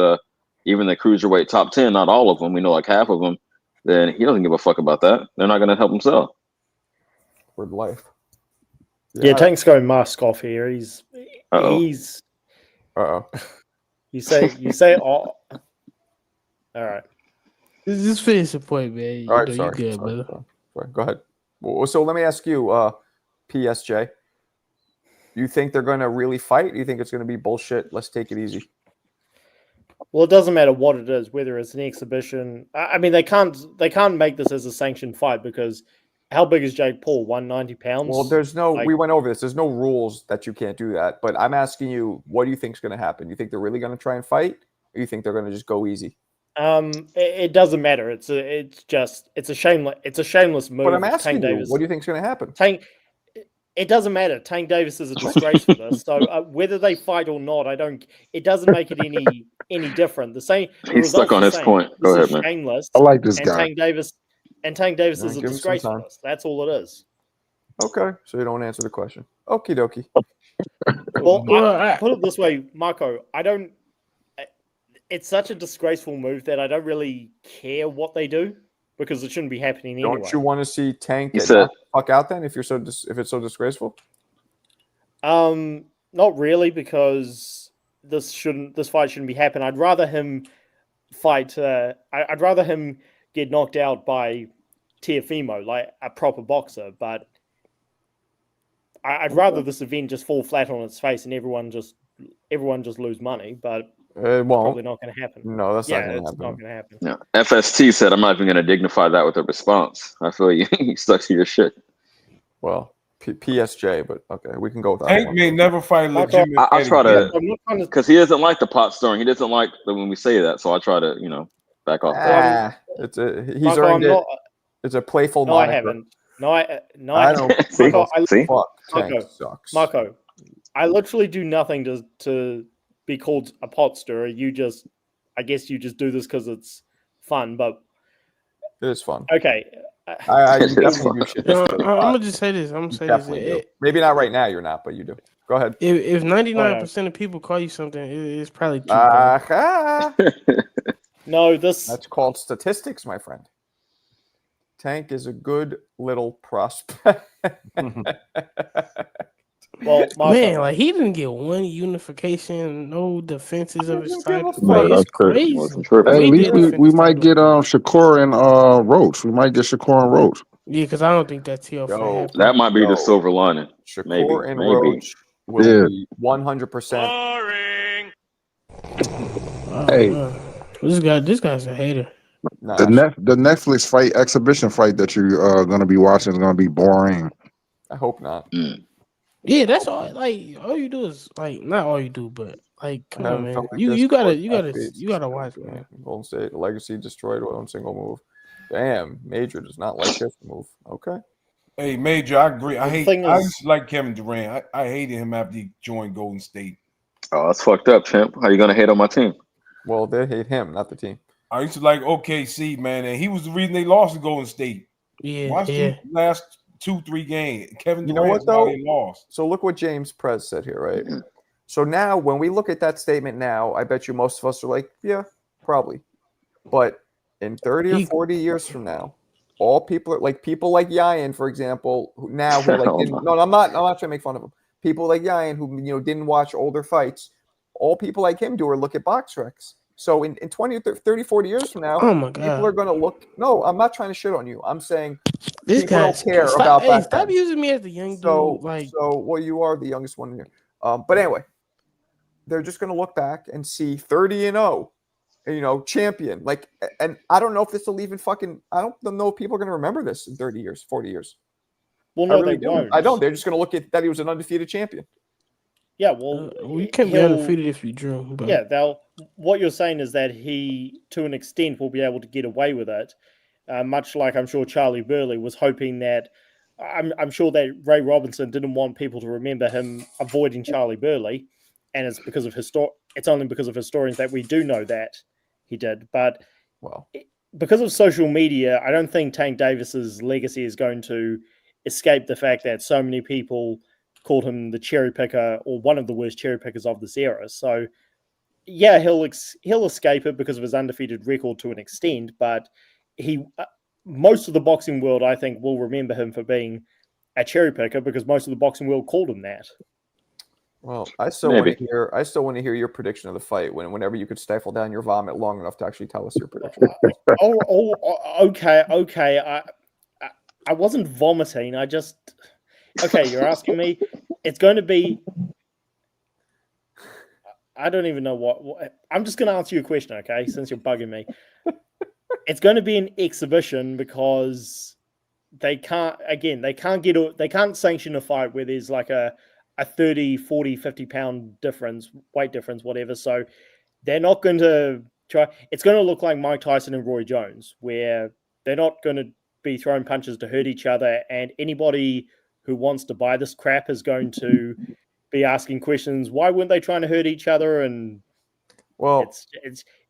even the cruiserweight top 10, not all of them. We know like half of them. Then he doesn't give a fuck about that. They're not going to help himself. Word life. Yeah, Tank's going mask off here. He's. Uh-oh. You say all right. Just finish the point, man. All right, sorry. You good, brother. Sorry. Go ahead. So let me ask you, PSJ. You think they're going to really fight? Or you think it's going to be bullshit? Let's take it easy. Well, it doesn't matter what it is, whether it's an exhibition. I mean, they can't make this as a sanctioned fight because how big is Jake Paul? 190 pounds. Well, there's no. We went over this. There's no rules that you can't do that. But I'm asking you, what do you think is going to happen? You think they're really going to try and fight, or you think they're going to just go easy? It doesn't matter. It's a shameless move. But I'm asking you, what do you think is going to happen? It doesn't matter. Tank Davis is a disgrace for this. So whether they fight or not, it doesn't make it any different. He's stuck on his point. Go ahead, man. Shameless. I like this guy. Tank Davis is a disgrace for this. That's all it is. Okay, so you don't answer the question. Okie dokie. Well, put it this way, Marco. It's such a disgraceful move that I don't really care what they do because it shouldn't be happening anyway. Don't you want to see Tank get the fuck out then? If it's so disgraceful. Not really, because this fight shouldn't be happening. I'd rather him fight. I'd rather him get knocked out by Teofimo, like a proper boxer. But I'd rather this event just fall flat on its face and everyone just lose money. But it won't. Probably not going to happen. No, that's not going to happen. It's not going to happen. No. FST said, "I'm not even going to dignify that with a response." I feel you. You stuck to your shit. Well, PSJ, but okay, we can go with that. Tank may never fight legitimate. I try to, because he doesn't like the pot stirring. He doesn't like when we say that, so I try to, back off. He's earned it. It's a playful. No, moniker. I haven't. No, I don't. See? Fuck, Tank sucks. Marco, I literally do nothing to be called a pot stirrer. I guess you just do this because it's fun, but it is fun. Okay. I definitely do shit. I'm gonna just say this. I'm gonna say this. Maybe not right now. You're not, but you do. Go ahead. If 99% of people call you something, it's probably true. No, that's called statistics, my friend. Tank is a good little prospect. Well, man, like he didn't get one unification, no defenses of his title. That's crazy. Hey, at least we might get Shakur and Roach. We might get Shakur and Roach. Yeah, because I don't think that's here. That might be the silver lining. Shakur and Roach will be 100%. Hey, this guy's a hater. Nah, the Netflix fight, exhibition fight that you're going to be watching is going to be boring. I hope not. Yeah, that's all. Like all you do is not all you do, but come on, man. You gotta watch, man. Golden State Legacy destroyed one single move. Damn, Major does not like this move. Okay. Hey, Major, I agree. I used to like Kevin Durant. I hated him after he joined Golden State. Oh, that's fucked up, champ. How you gonna hate on my team? Well, they hate him, not the team. I used to like OKC, man, and he was the reason they lost to Golden State. Watch the last 2-3 games. Kevin Durant, you know what though? Lost. So look what James Prez said here, right? Mm-hmm. So now when we look at that statement now, I bet you most of us are like, yeah, probably. But in 30 or 40 years from now, all people are like Yayan, for example, who I'm not trying to make fun of him. People like Yayan who didn't watch older fights. All people like him do are look at box recs. So in 20, 30, 40 years from now, people are going to look. No, I'm not trying to shit on you. I'm saying this people don't care about that. Stop using me as the young dude. Well, you are the youngest one here. But anyway, they're just going to look back and see 30-0, champion. And I don't know if this will even I don't know if people are going to remember this in 30 years, 40 years. Well, no, they won't. I don't. They're just going to look at that he was an undefeated champion. Yeah, well, we can't be undefeated if you drew. But. Yeah, what you're saying is that he, to an extent, will be able to get away with it, much like I'm sure Charlie Burley was hoping that. I'm sure that Ray Robinson didn't want people to remember him avoiding Charlie Burley, and it's because of It's only because of historians that we do know that he did. But because of social media, I don't think Tank Davis's legacy is going to escape the fact that so many people called him the cherry picker or one of the worst cherry pickers of this era. So, yeah, he'll escape it because of his undefeated record to an extent, but most of the boxing world, I think, will remember him for being a cherry picker because most of the boxing world called him that. Well, I still want to hear your prediction of the fight whenever you could stifle down your vomit long enough to actually tell us your prediction. Okay. I wasn't vomiting. Okay, you're asking me. It's going to be. I don't even know what. I'm just going to answer your question, okay? Since you're bugging me, it's going to be an exhibition because they can't. Again, they can't sanction a fight where there's like a 30, 40, 50-pound difference, weight difference, whatever. So they're not going to try. It's going to look like Mike Tyson and Roy Jones, where they're not going to be throwing punches to hurt each other, and anybody who wants to buy this crap is going to be asking questions. Why weren't they trying to hurt each other? And it's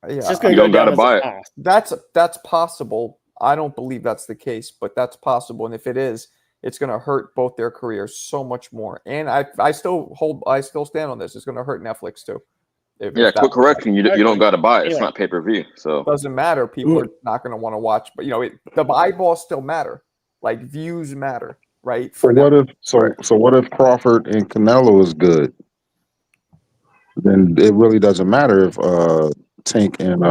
just going to go down as a farce. That's possible. I don't believe that's the case, but that's possible. And if it is, it's going to hurt both their careers so much more. And I still stand on this. It's going to hurt Netflix too. Quick correction. You don't got to buy it. It's not pay-per-view. So it doesn't matter. People are not going to want to watch, but the eyeballs still matter. Like views matter, right? So what if Crawford and Canelo is good? Then it really doesn't matter if Tank and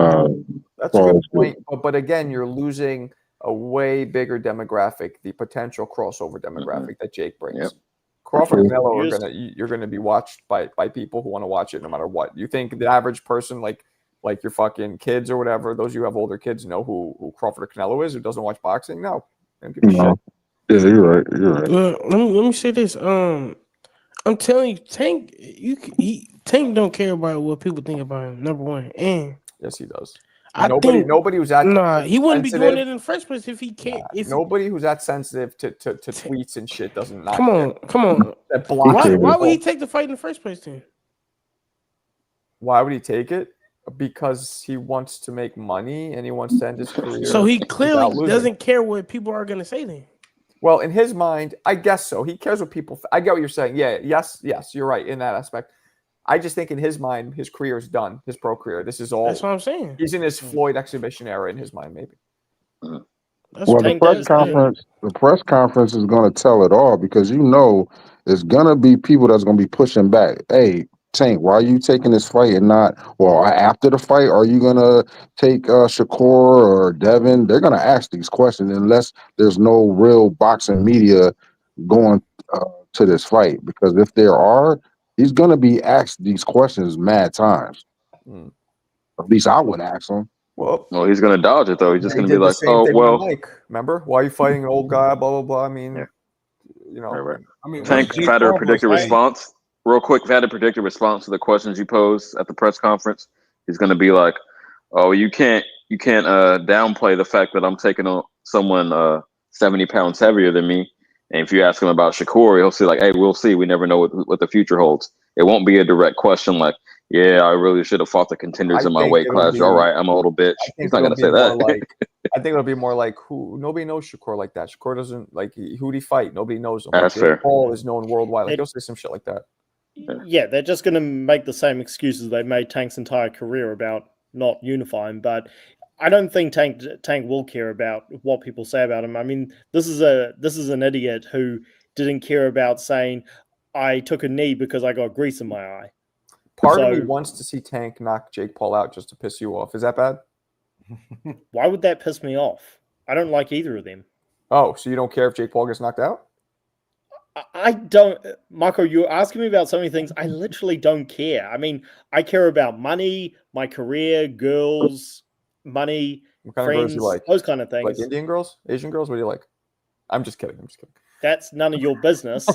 that's a good point. But again, you're losing a way bigger demographic, the potential crossover demographic that Jake brings. Yep. Crawford and Canelo you're gonna be watched by people who want to watch it no matter what. You think the average person, like your fucking kids or whatever, those of you who have older kids know who Crawford or Canelo is, who doesn't watch boxing? No. They don't give a shit. Yeah, you're right. Let me say this. I'm telling you, Tank don't care about what people think about him. Number one, and yes, he does. Nobody who's that he wouldn't be doing it in the first place if he can't. Nobody who's that sensitive to tweets and shit doesn't. Come on. Why would he take the fight in the first place then? Why would he take it? Because he wants to make money and he wants to end his career. So he clearly doesn't care what people are going to say then. Well, in his mind, I guess so. He cares what people. I get what you're saying. Yeah, yes, you're right in that aspect. I just think in his mind, his career is done. His pro career. This is all. That's what I'm saying. He's in his Floyd exhibition era in his mind, maybe. The press conference is going to tell it all because there's going to be people that's going to be pushing back. Hey, Tank, why are you taking this fight and not? Well, after the fight, are you going to take Shakur or Devin? They're going to ask these questions unless there's no real boxing media going to this fight. Because if there are, he's going to be asked these questions mad times. At least I would ask him. Well, he's going to dodge it, though. He's just going to be like, oh, well. Remember? Why are you fighting an old guy? Blah, blah, blah. I mean, Right. I mean, Tank, if I had to predict a response, real quick, if I had to predict a response to the questions you posed at the press conference, he's going to be like, oh, you can't downplay the fact that I'm taking on someone 70 pounds heavier than me. And if you ask him about Shakur, he'll say like, hey, we'll see. We never know what the future holds. It won't be a direct question like, yeah, I really should have fought the contenders in my weight class. All right, I'm a little bitch. He's not going to say that. I think it'll be more like nobody knows Shakur like that. Shakur doesn't who'd he fight? Nobody knows him. That's fair. Paul is known worldwide. Like he'll say some shit like that. Yeah, they're just going to make the same excuses they made Tank's entire career about not unifying. But I don't think Tank will care about what people say about him. I mean, this is an idiot who didn't care about saying I took a knee because I got grease in my eye. Part of me wants to see Tank knock Jake Paul out just to piss you off. Is that bad? Why would that piss me off? I don't like either of them. Oh, so you don't care if Jake Paul gets knocked out? I don't, Marco, you're asking me about so many things. I literally don't care. I mean, I care about money, my career, girls, money, what kind friends, of girls you like? Those kind of things. Like Indian girls? Asian girls? What do you like? I'm just kidding. That's none of your business.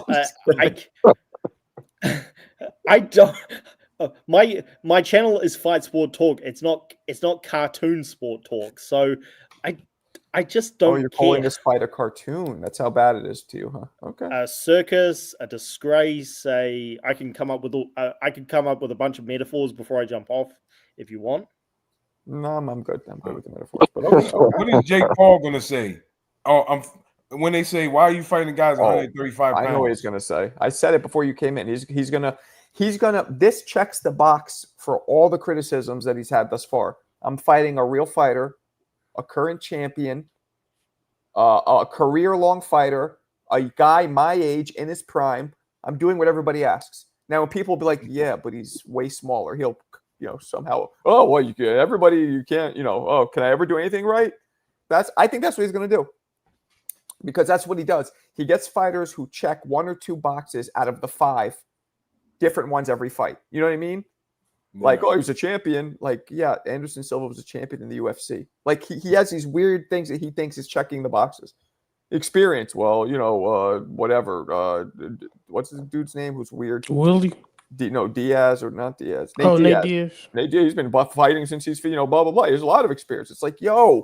I don't. My channel is Fight Sport Talk. It's not cartoon sport talk. So I just don't. Oh, you're calling this fight a cartoon? That's how bad it is to you, huh? Okay. A circus, a disgrace. I can come up with a bunch of metaphors before I jump off, if you want. No, I'm good. I'm good with the metaphors. But what is Jake Paul gonna say? Oh, when they say, "Why are you fighting guys 135 pounds?" I know what he's gonna say. I said it before you came in. He's gonna. This checks the box for all the criticisms that he's had thus far. I'm fighting a real fighter, a current champion, a career-long fighter, a guy my age in his prime. I'm doing what everybody asks. Now, when people will be like, "Yeah, but he's way smaller," he'll, somehow, "Oh, well, you can't, oh, can I ever do anything right?" I think that's what he's gonna do. because that's what he does. He gets fighters who check 1 or 2 boxes out of the 5, different ones every fight. You know what I mean? Like, oh, he was a champion. Like, yeah, Anderson Silva was a champion in the UFC. Like, he has these weird things that he thinks is checking the boxes. Experience, well, whatever. What's the dude's name? Who's weird? Willie. Diaz or not Diaz? Nate Diaz. Nate Diaz. He's been fighting since he's blah blah blah. There's a lot of experience. It's like, I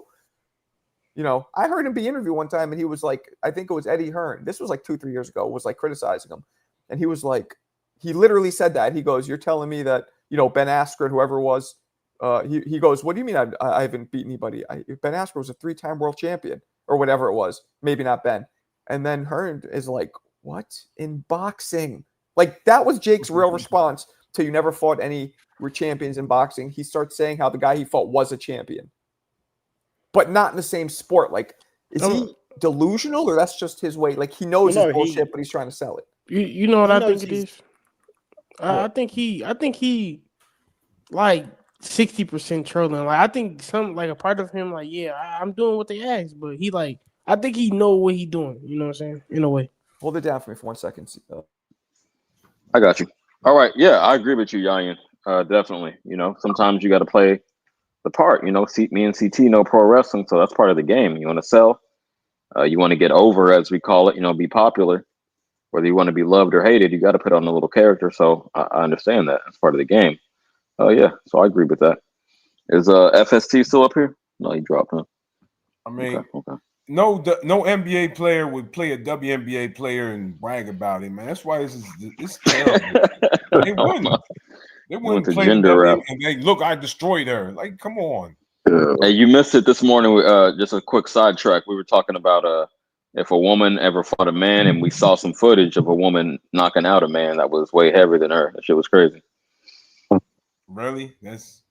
heard him be interviewed one time, and he was like, I think it was Eddie Hearn. This was like 2-3 years ago. Was like criticizing him, and he was like, he literally said that. He goes, "You're telling me that Ben Askren, whoever it was." He goes, "What do you mean I haven't beat anybody? Ben Askren was a 3-time world champion or whatever it was. Maybe not Ben." And then Hearn is like, "What in boxing?" Like, that was Jake's real response to "You never fought any champions in boxing." He starts saying how the guy he fought was a champion, but not in the same sport. Like, is he delusional, or that's just his way? Like, he knows his bullshit, but he's trying to sell it. You know what I think it is? I think he like 60% trolling. Like, I think a part of him, like, yeah, I'm doing what they asked, but he like, I think he know what he doing. You know what I'm saying? In a way. Hold it down for me for 1 second. I got you. All right. Yeah, I agree with you, Yayan. Definitely. Sometimes you got to play the part. Me and CT know pro wrestling, so that's part of the game. You want to sell. You want to get over, as we call it. Be popular. Whether you want to be loved or hated, you got to put on a little character. So I understand that. It's part of the game. Oh yeah. So I agree with that. Is FST still up here? No, he dropped him. I mean, okay. No NBA player would play a WNBA player and brag about it, man. That's why it's terrible. They wouldn't. They wouldn't play the WNBA and they look. I destroyed her. Like, come on. Hey, you missed it this morning. Just a quick sidetrack. We were talking about if a woman ever fought a man, and we saw some footage of a woman knocking out a man that was way heavier than her. That shit was crazy. Really? That's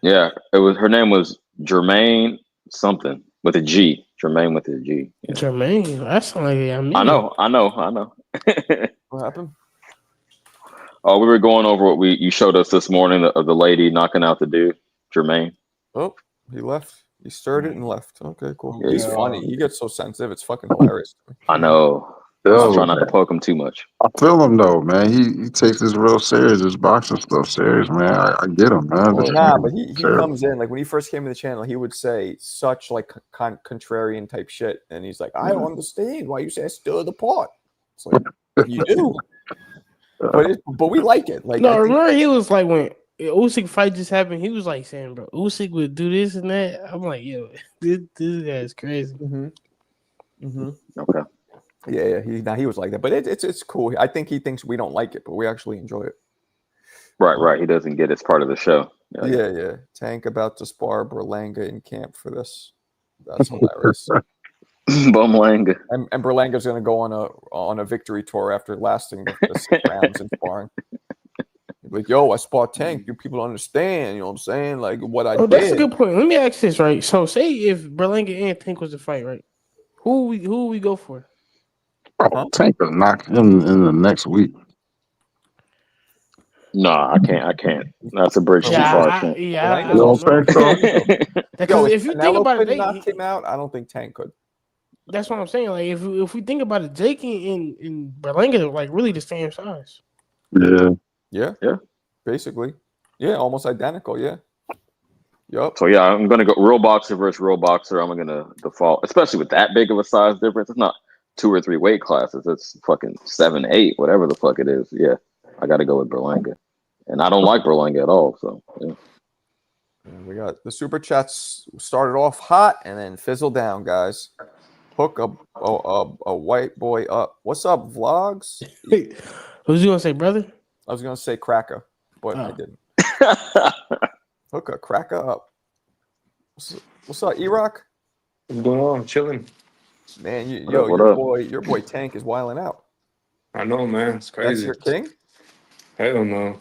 yeah. It was. Her name was Jermaine something with a G. Jermaine with a G. Yeah. Jermaine. That's like I know. What happened? Oh, we were going over what you showed us this morning of the lady knocking out the dude, Jermaine. Oh, he left. He stirred it and left. Okay, cool. Yeah, he's funny. He gets so sensitive. It's fucking hilarious. I know. I'm trying not to poke him too much. I feel him though, man. He takes this real serious, this boxing stuff serious, man. I get him, man. But he comes in, like, when he first came to the channel, he would say such like contrarian type shit, and he's like, "I don't understand why you say I stir the pot." It's like, you do, but we like it. Like, no, remember he was like when Usyk fight just happened, he was like saying, "Bro, Usyk would do this and that." I'm like, "Yo, this guy's crazy." Okay. Yeah. He was like that, but it's cool. I think he thinks we don't like it, but we actually enjoy it. Right. He doesn't get it's part of the show. Yeah. Tank about to spar Berlanga in camp for this. That's hilarious. Bumlanga. And Berlanga's going to go on a victory tour after lasting the 6 rounds in sparring. Like, yo, I spar Tank. You people don't understand. You know what I'm saying? Like, what I did. That's a good point. Let me ask this, right? So, say if Berlanga and Tank was the fight, right? Who we go for? Tank will knock him in the next week. No, I can't. That's a bridge too far. I don't think so. Because if you think about it, knock him out. I don't think Tank could. That's what I'm saying. Like, if we think about it, Jake and Berlanga are like really the same size. Yeah. Basically, yeah, almost identical. Yeah. Yep. So yeah, I'm gonna go real boxer versus real boxer. I'm gonna default, especially with that big of a size difference. It's not 2 or 3 weight classes. It's fucking 7, 8, whatever the fuck it is. Yeah, I got to go with Berlanga, and I don't like Berlanga at all. So yeah. We got the super chats started off hot and then fizzled down, guys. Hook a white boy up. What's up, vlogs? Who's you gonna say, brother? I was gonna say cracker, but I didn't. Hook a cracker up. What's up, E-Rock? What's going on? Chilling. Man, your boy Tank is wilding out. I know, man. It's crazy. That's your king? Hell no.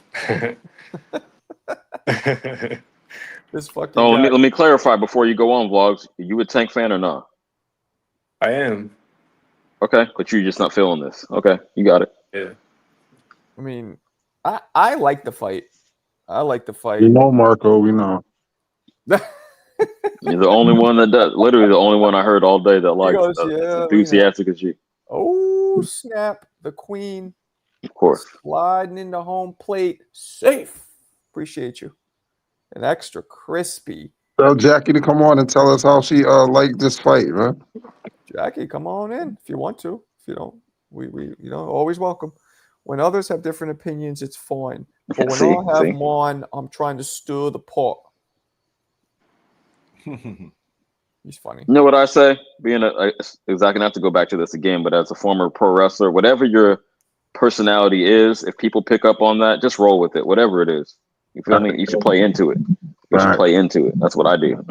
This fucking. Oh, let me clarify before you go on, vlogs. You a Tank fan or not? I am. Okay, but you're just not feeling this. Okay, you got it. Yeah. I mean, I like the fight. You know, Marco, we know. You're the only one that does. Literally, the only one I heard all day that likes goes, it. "Yeah, Enthusiastic as you. Oh snap! The queen Of course. sliding into home plate, safe. Appreciate you. An extra crispy. Tell Jackie to come on and tell us how she liked this fight, man. Jackie, come on in if you want to. If you don't, we always welcome. When others have different opinions, it's fine. But when I have mine, I'm trying to stir the pot. He's funny. You know what I say? Exactly, not to go back to this again, but as a former pro wrestler, whatever your personality is, if people pick up on that, just roll with it. Whatever it is, you feel me? You should play into it. You should play into it. That's what I do.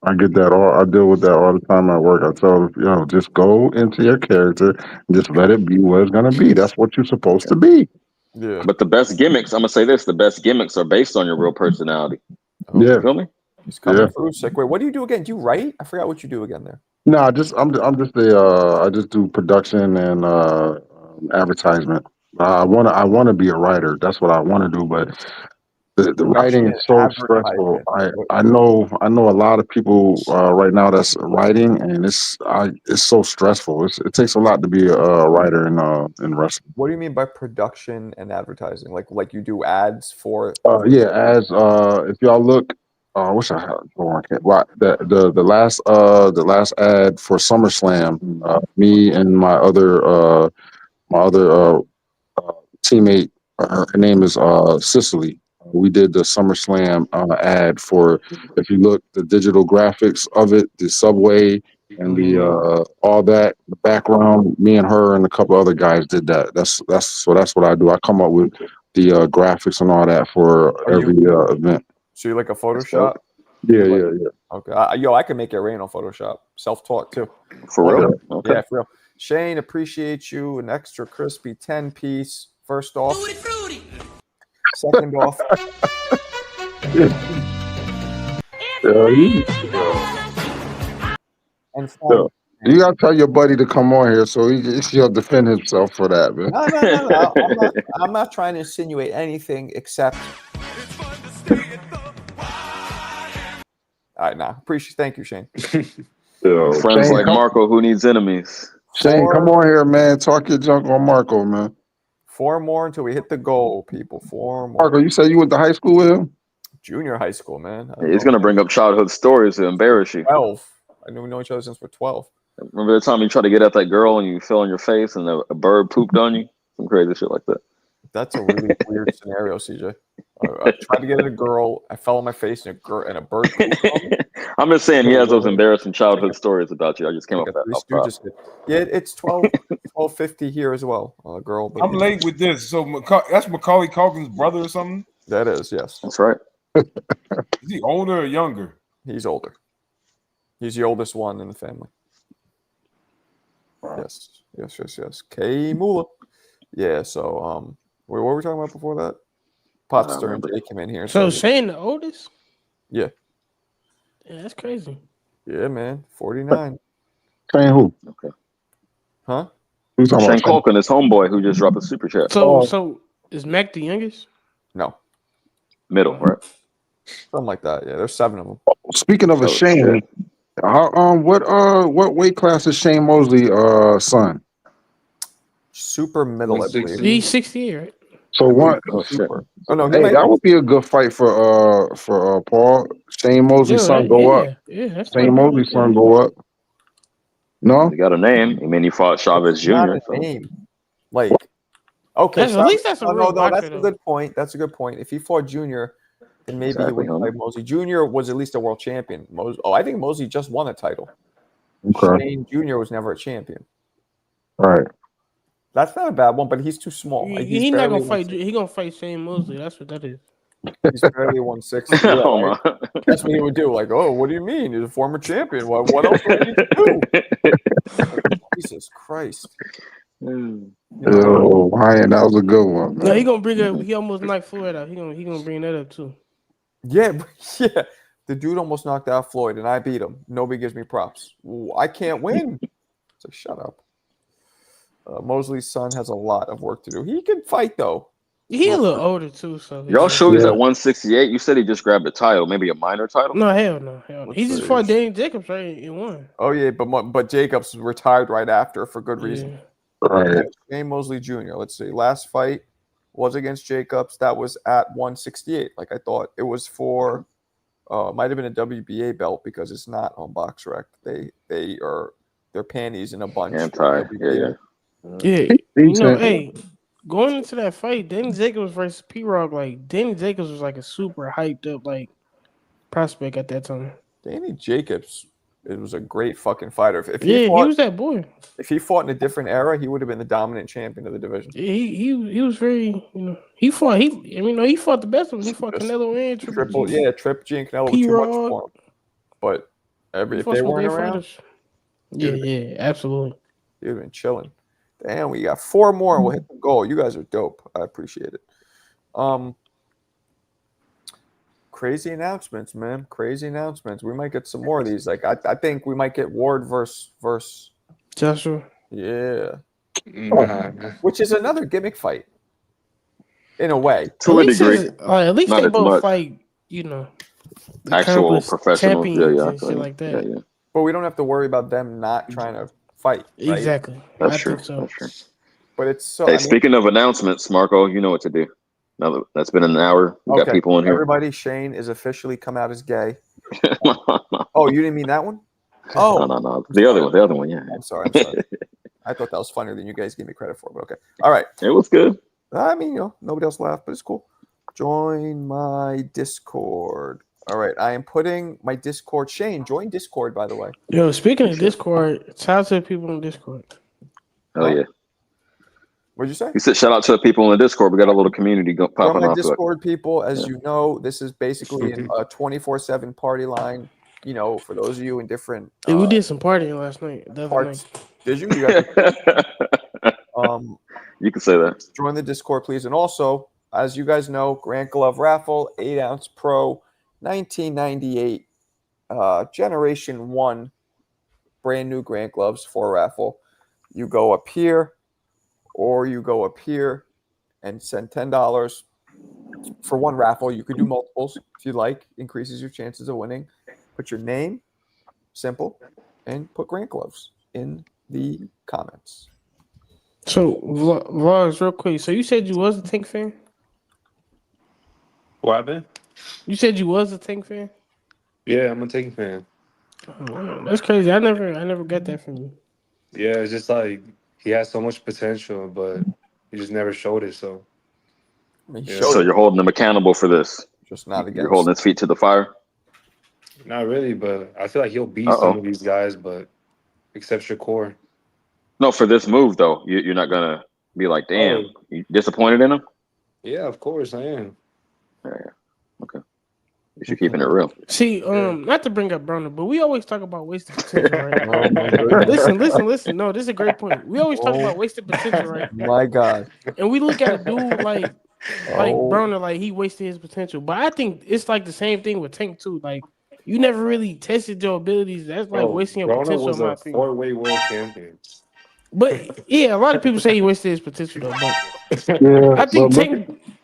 I get that I deal with that all the time at work. I tell them, just go into your character and just let it be what it's gonna be. That's what you're supposed to be. Yeah. But the best gimmicks, I'm gonna say this: the best gimmicks are based on your real personality. Yeah. You feel me? He's coming through sick. Wait, what do you do again? Do you write? I forgot what you do again there. No, I just do production and advertisement. I wanna be a writer. That's what I want to do, but the writing is so stressful. I know a lot of people right now that's writing, and it's so stressful. It takes a lot to be a writer in wrestling. What do you mean by production and advertising? Like you do ads for? As if y'all look, I wish I had the last ad for SummerSlam. Me and my other teammate, her name is Cicely. We did the SummerSlam ad for. If you look, the digital graphics of it, the subway and the all that, the background. Me and her and a couple other guys did that. That's what I do. I come up with the graphics and all that for every event. So you like a Photoshop? Yeah. Okay. I can make it rain on Photoshop. Self-taught too. For real? Okay. Yeah, for real. Shane, appreciate you. An extra crispy 10-piece. First off. Fruity. Second off. You gotta tell your buddy to come on here so he'll defend himself for that, man. No. I'm not trying to insinuate anything except. All right, thank you, Shane. Friends Shane, like Marco, who needs enemies? Shane, come on here, man. Talk your junk on Marco, man. 4 more until we hit the goal, people. 4 more. Marco, you said you went to high school with him? Junior high school, man. He's gonna bring up childhood stories to embarrass you. 12. I knew we know each other since we're 12. Remember the time you tried to get at that girl and you fell on your face and a bird pooped on you? Some crazy shit like that. That's a really weird scenario, CJ. I tried to get at a girl. I fell on my face and a bird pooped on me. I'm just saying he has those embarrassing childhood stories about you. I just came up with that. Yeah, it's 12:50 here as well. Girl. I'm late with this. So that's Macaulay Culkin's brother or something? That is, yes. That's right. Is he older or younger? He's older. He's the oldest one in the family. Yes. K Mula. Yeah, so what were we talking about before that? Pot stirring Jake came in here. So Shane the oldest? Yeah. Yeah, that's crazy. Yeah, man. 49. Shane who? Okay. Huh? Who's talking Shane about? Culkin, his homeboy who just dropped a super chat. So is Mac the youngest? No. Middle, right? Something like that. Yeah, there's 7 of them. Speaking of a Shane, what weight class is Shane Mosley son? Super middle, I believe. He's 68, right? So what? Oh no, that would be a good fight for Paul. Shane Mosley's son go up. Yeah, that's Shane Mosley's son go up. No, he got a name. I mean, he fought Chavez Jr. Not a name. Like, okay, at least that's a real boxer, that's a good point. That's a good point. If he fought Junior, then maybe he would fight Mosley. Junior was at least a world champion. I think Mosley just won a title. Okay. Shane Junior was never a champion. All right. That's not a bad one, but he's too small. He's not gonna fight. He's gonna fight Shane Mosley. That's what that is. He's barely 160. Yeah, right? That's what he would do. Like, oh, what do you mean? He's a former champion. What else do we need to do? Jesus Christ. Oh, Ryan, that was a good one. No, he gonna bring up. He almost knocked Floyd out. He gonna bring that up too. Yeah. The dude almost knocked out Floyd, and I beat him. Nobody gives me props. I can't win. It's like, shut up. Mosley's son has a lot of work to do. He can fight, though. He a little older too, so Y'all yeah. sure he's at 168? You said he just grabbed a title, maybe a minor title. No, hell no. What's He just the- fought Danny Jacobs right in one. Oh yeah, but Jacobs retired right after for good reason. Yeah. Right. Shane Mosley Jr. Let's see. Last fight was against Jacobs. That was at 168. Like I thought, it was for. Might have been a WBA belt because it's not on BoxRec. They are their panties in a bunch. Yeah. Yeah, you know, hey, going into that fight, Danny Jacobs versus P-Rock, like Danny Jacobs was like a super hyped up like prospect at that time. Danny Jacobs, it was a great fucking fighter. If he was that boy. If he fought in a different era, he would have been the dominant champion of the division. Yeah, he was very, he fought he fought the best of them. He fought Canelo and Triple G. Triple G and Canelo were too P-Rock. much for him. But if fought they some weren't great around, fighters. Yeah, absolutely. He'd have been chilling. Damn, we got 4 more and we'll hit the goal. You guys are dope. I appreciate it. Crazy announcements, man. Crazy announcements. We might get some more of these. Like I think we might get Ward versus Joshua. Yeah. Nah. Which is another gimmick fight. In a way. To a degree. At least Not they as both much. fight, the Actual accomplished professionals. champions Yeah. and shit like that. Yeah. But we don't have to worry about them not trying to fight. Right? Exactly. That's I true. think so. That's true. But it's so. Hey, speaking of announcements, Marco, you know what to do. Now that that's been an hour, we got people in here. Everybody, Shane is officially come out as gay. Oh, you didn't mean that one? Oh, no. The other one, yeah. I'm sorry. I thought that was funnier than you guys gave me credit for, but okay. All right. It was good. I mean, nobody else laughed, but it's cool. Join my Discord. All right. I am putting my Discord. Shane, join Discord, by the way. Yo, speaking of Discord, shout out to the people on Discord. Oh, yeah. What'd you say? You said shout out to the people in the Discord. We got a little community popping my off. Discord people, as you know, this is basically a 24/7 party line. For those of you in different. Yeah, we did some partying last night. The other night. Did you? You can say that. Join the Discord, please, and also, as you guys know, Grant Glove raffle, 8-ounce Pro, 1998, Generation 1, brand new Grant Gloves for raffle. You go up here. Or you go up here and send $10 for one raffle. You could do multiples if you like. Increases your chances of winning. Put your name, simple, and put Grant Gloves in the comments. So, Vlogs, real quick. So you said you was a Tank fan? What happened? You said you was a Tank fan? Yeah, I'm a Tank fan. Oh, that's crazy. I never got that from you. Yeah, it's just like he has so much potential, but he just never showed it. So, So you're holding him accountable for this? Just not against. You're holding his feet to the fire? Not really, but I feel like he'll beat some of these guys, but except Shakur. No, for this move though, you're not gonna be like, damn, you disappointed in him? Yeah, of course I am. Yeah. Okay. You're keeping it real. See, not to bring up Broner, but we always talk about wasted potential, right? Listen. No, this is a great point. We always talk about wasted potential, right? My God. And we look at a dude like Broner, like he wasted his potential. But I think it's like the same thing with Tank too. Like you never really tested your abilities. That's like wasting your Broner potential. was in my a opinion. 4-way world champion. But yeah, a lot of people say he wasted his potential though. But I think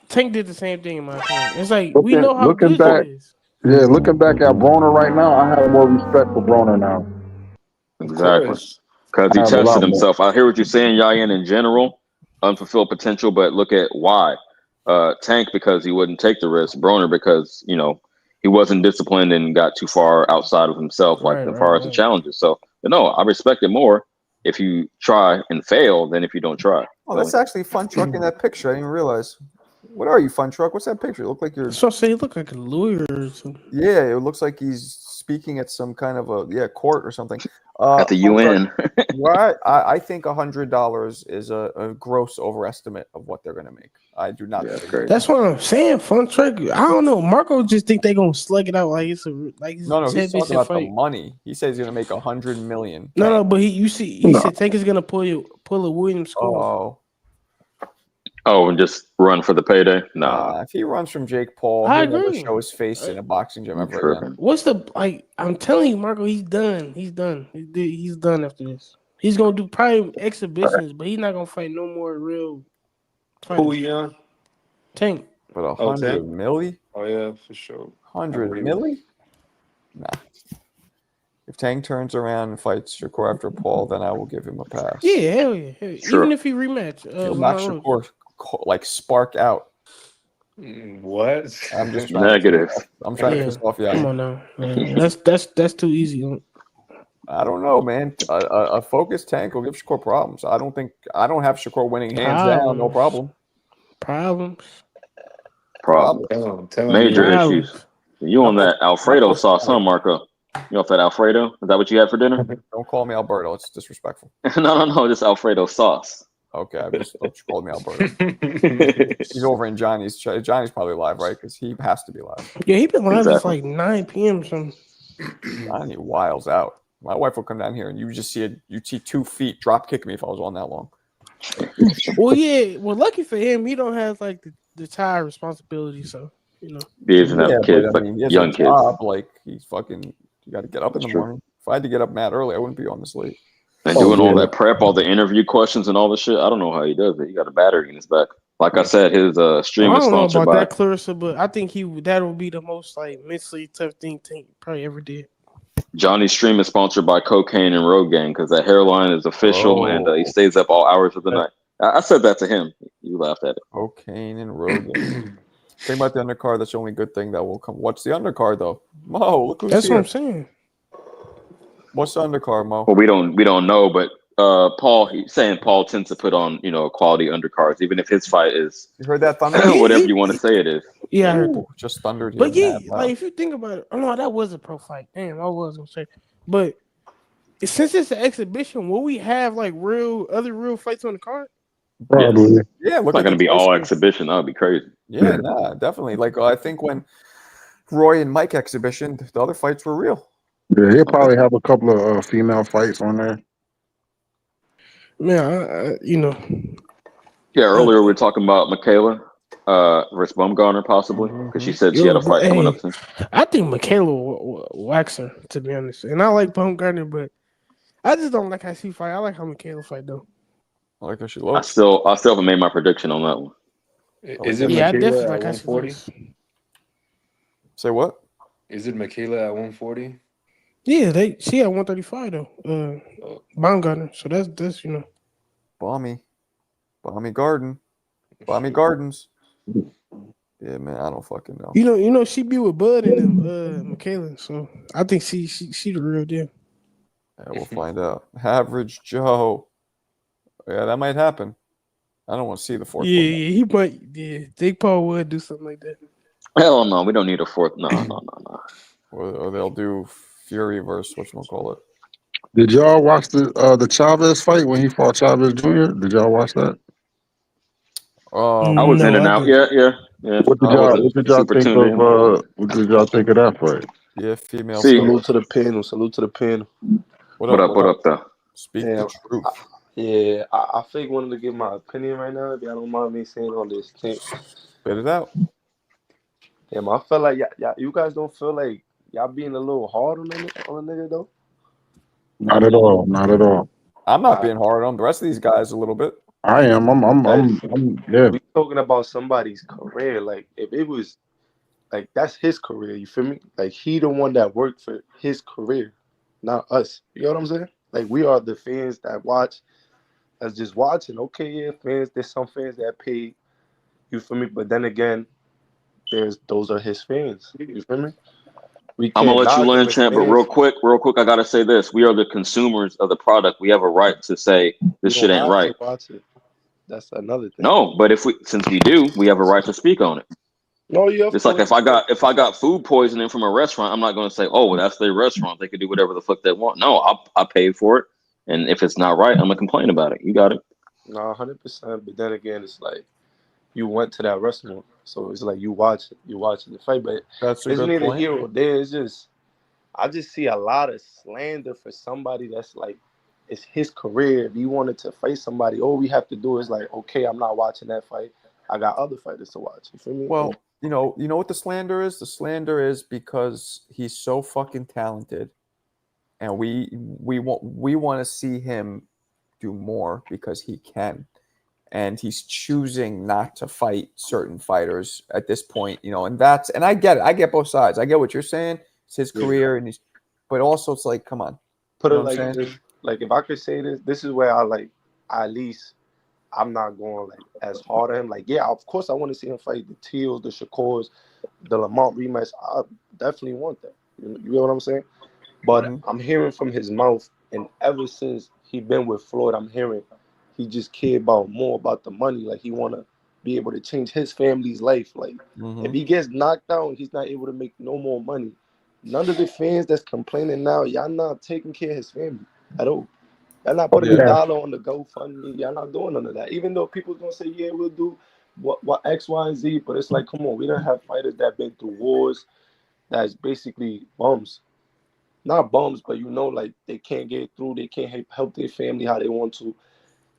Tank did the same thing in my opinion. It's like we know how good he is. Yeah, looking back at Broner right now, I have more respect for Broner now. Exactly. Because he tested himself. I hear what you're saying, Yayan, in general, unfulfilled potential, but look at why. Tank because he wouldn't take the risk. Broner because, he wasn't disciplined and got too far outside of himself, as far as the challenges. So, no, I respect it more if you try and fail than if you don't try. Oh, that's actually Fun Truck in that picture. I didn't even realize. What are you, Fun Truck? What's that picture? It look like you're. So say you look like a lawyer or something. Yeah, it looks like he's speaking at some kind of a court or something. At the UN. Right. I think $100 is a gross overestimate of what they're gonna make. I do not. That's what I'm saying. Fun Truck. I don't know. Marco just think they're gonna slug it out like it's a No. He's talking about the money. He says he's gonna make $100 million. No, but he said Tank is gonna pull a Williams score. Oh, and just run for the payday? Nah. If he runs from Jake Paul, I he'll never agree. show his face in a boxing gym ever again. What's I'm telling you, Marco, he's done. He's done. He's done after this. He's gonna do probably exhibitions, but he's not gonna fight no more real fighters. Who he on? Tank. But Oh, 100 Tank? milli? Oh yeah, for sure. 100 milli? Nah. If Tank turns around and fights Shakur after Paul, then I will give him a pass. Yeah, hell yeah. Hell yeah. Sure. Even if he rematch, He'll knock Shakur like spark out. What? I'm just trying Negative. I'm trying to piss off y'all. Come on now. That's too easy. I don't know, man. A focused Tank will give Shakur problems. I don't have Shakur winning hands down. No problem. Problems. Major issues. You on that Alfredo not sauce, huh, Marco? You off that Alfredo? Is that what you had for dinner? Don't call me Alberto. It's disrespectful. No. Just Alfredo sauce. Okay, I just thought you called me Alberto. He's over in Johnny's. Johnny's probably live, right? Because he has to be live. Yeah, he been live since like 9 p.m. or something. Johnny wiles out. My wife will come down here and you just see you'd see 2 feet drop kick me if I was on that long. Well, yeah. Well, lucky for him, he don't have like the child responsibility, so you know. He doesn't have kids, but he has young a job. kids. Like he's fucking. You got to get up in the morning. If I had to get up mad early, I wouldn't be on this late. And doing all that prep, all the interview questions and all the shit. I don't know how he does it. He got a battery in his back. Like I said, his stream is sponsored by. I don't know about that, Clarissa, but I think that would be the most like mentally tough thing Tank probably ever did. Johnny's stream is sponsored by Cocaine and Road Gang because that hairline is official and he stays up all hours of the night. I said that to him. You laughed at it. Cocaine and Road Gang. Think about the undercard. That's the only good thing that will come. What's the undercard though? Mo, look who's That's here. what I'm saying. What's the undercard, Mo? Well, we don't know, but he's saying Paul tends to put on quality undercards, even if his fight is. You heard that, Thunder? Whatever you want to say it is. Yeah, I heard that. Just thundered here. But yeah, like if you think about it, oh no, that was a pro fight. Damn, I was gonna say, but since it's an exhibition, will we have like other real fights on the card? Probably. Yeah, it's not going to be all exhibition. That would be crazy. Yeah, nah, definitely. Like I think when Roy and Mike exhibition, the other fights were real. Yeah, he'll probably have a couple of female fights on there. Man, Yeah, earlier we were talking about Michaela versus Bumgarner possibly because she said she had a fight coming up soon. I think Michaela will wax her, to be honest. And I like Bumgarner, but I just don't like how she fight. I like how Michaela fight though. I like how she looks. I still haven't made my prediction on that one. Is it Michaela at 140? Say what? Is it Michaela at 140? Yeah, she at 135 though. Baumgartner. So that's Balmy Gardens. Yeah, man, I don't fucking know. You know, she be with Bud and Michaela. So I think she the real deal. Yeah, we'll find out. Average Joe. Yeah, that might happen. I don't want to see the fourth one. Yeah, he might. Yeah, Jake Paul would do something like that. Hell no, we don't need a fourth. No. Or they'll do Fury versus whatchamacallit. Did y'all watch the Chavez fight when he fought Chavez Jr.? Did y'all watch that? I was in and out. Yeah. What did y'all think of? What did y'all think of that fight? Yeah, female. Salute to the panel. What up, though? Speak the truth. I fake wanted to give my opinion right now, if y'all don't mind me saying on this thing. Spit it out. Yeah, I feel like you guys don't feel like y'all being a little hard on a nigga though? Not at all. I'm not being hard on the rest of these guys a little bit. I am. I'm yeah. We talking about somebody's career. Like if it was like that's his career, you feel me? Like he the one that worked for his career, not us. You know what I'm saying? Like we are the fans that watch, that's just watching. Okay, yeah, fans. There's some fans that pay. You feel me? But then again, those are his fans. You feel me? I'm gonna let you land, champ, but real quick, I gotta say this: we are the consumers of the product. We have a right to say this shit ain't right. Watch it. That's another thing. No, but since we do, we have a right to speak on it. No, yeah. It's like if I got food poisoning from a restaurant, I'm not gonna say, oh, well, that's their restaurant. They can do whatever the fuck they want. No, I paid for it, and if it's not right, I'm gonna complain about it. You got it. No, 100%. But then again, it's like you went to that restaurant, so it's like you watching the fight. But that's it's neither here or there. It's just I just see a lot of slander for somebody that's like it's his career. If he wanted to fight somebody, all we have to do is like, okay, I'm not watching that fight. I got other fighters to watch. You feel me? Well, you know what the slander is? The slander is because he's so fucking talented, and we want to see him do more because he can. and he's choosing not to fight certain fighters at this point, you know, and I get it. I get both sides. I get what you're saying. It's his career, and but also it's like, come on. Put You it know what like I'm saying? this. Like if I could say this is where at least I'm not going like as hard at him. Like, yeah, of course I want to see him fight the Teals, the Shakors, the Lamont rematch. I definitely want that. You know what I'm saying? But I'm hearing from his mouth, and ever since he been with Floyd, I'm hearing he just care about more about the money. Like he want to be able to change his family's life. Like if he gets knocked down, he's not able to make no more money. None of the fans that's complaining now, y'all not taking care of his family at all. Y'all not putting a dollar on the GoFundMe. Y'all not doing none of that. Even though people's gonna say, yeah, we'll do what X, Y, and Z, but it's like, come on, we don't have fighters that been through wars that's basically bums. Not bums, but like they can't get through, they can't help their family how they want to.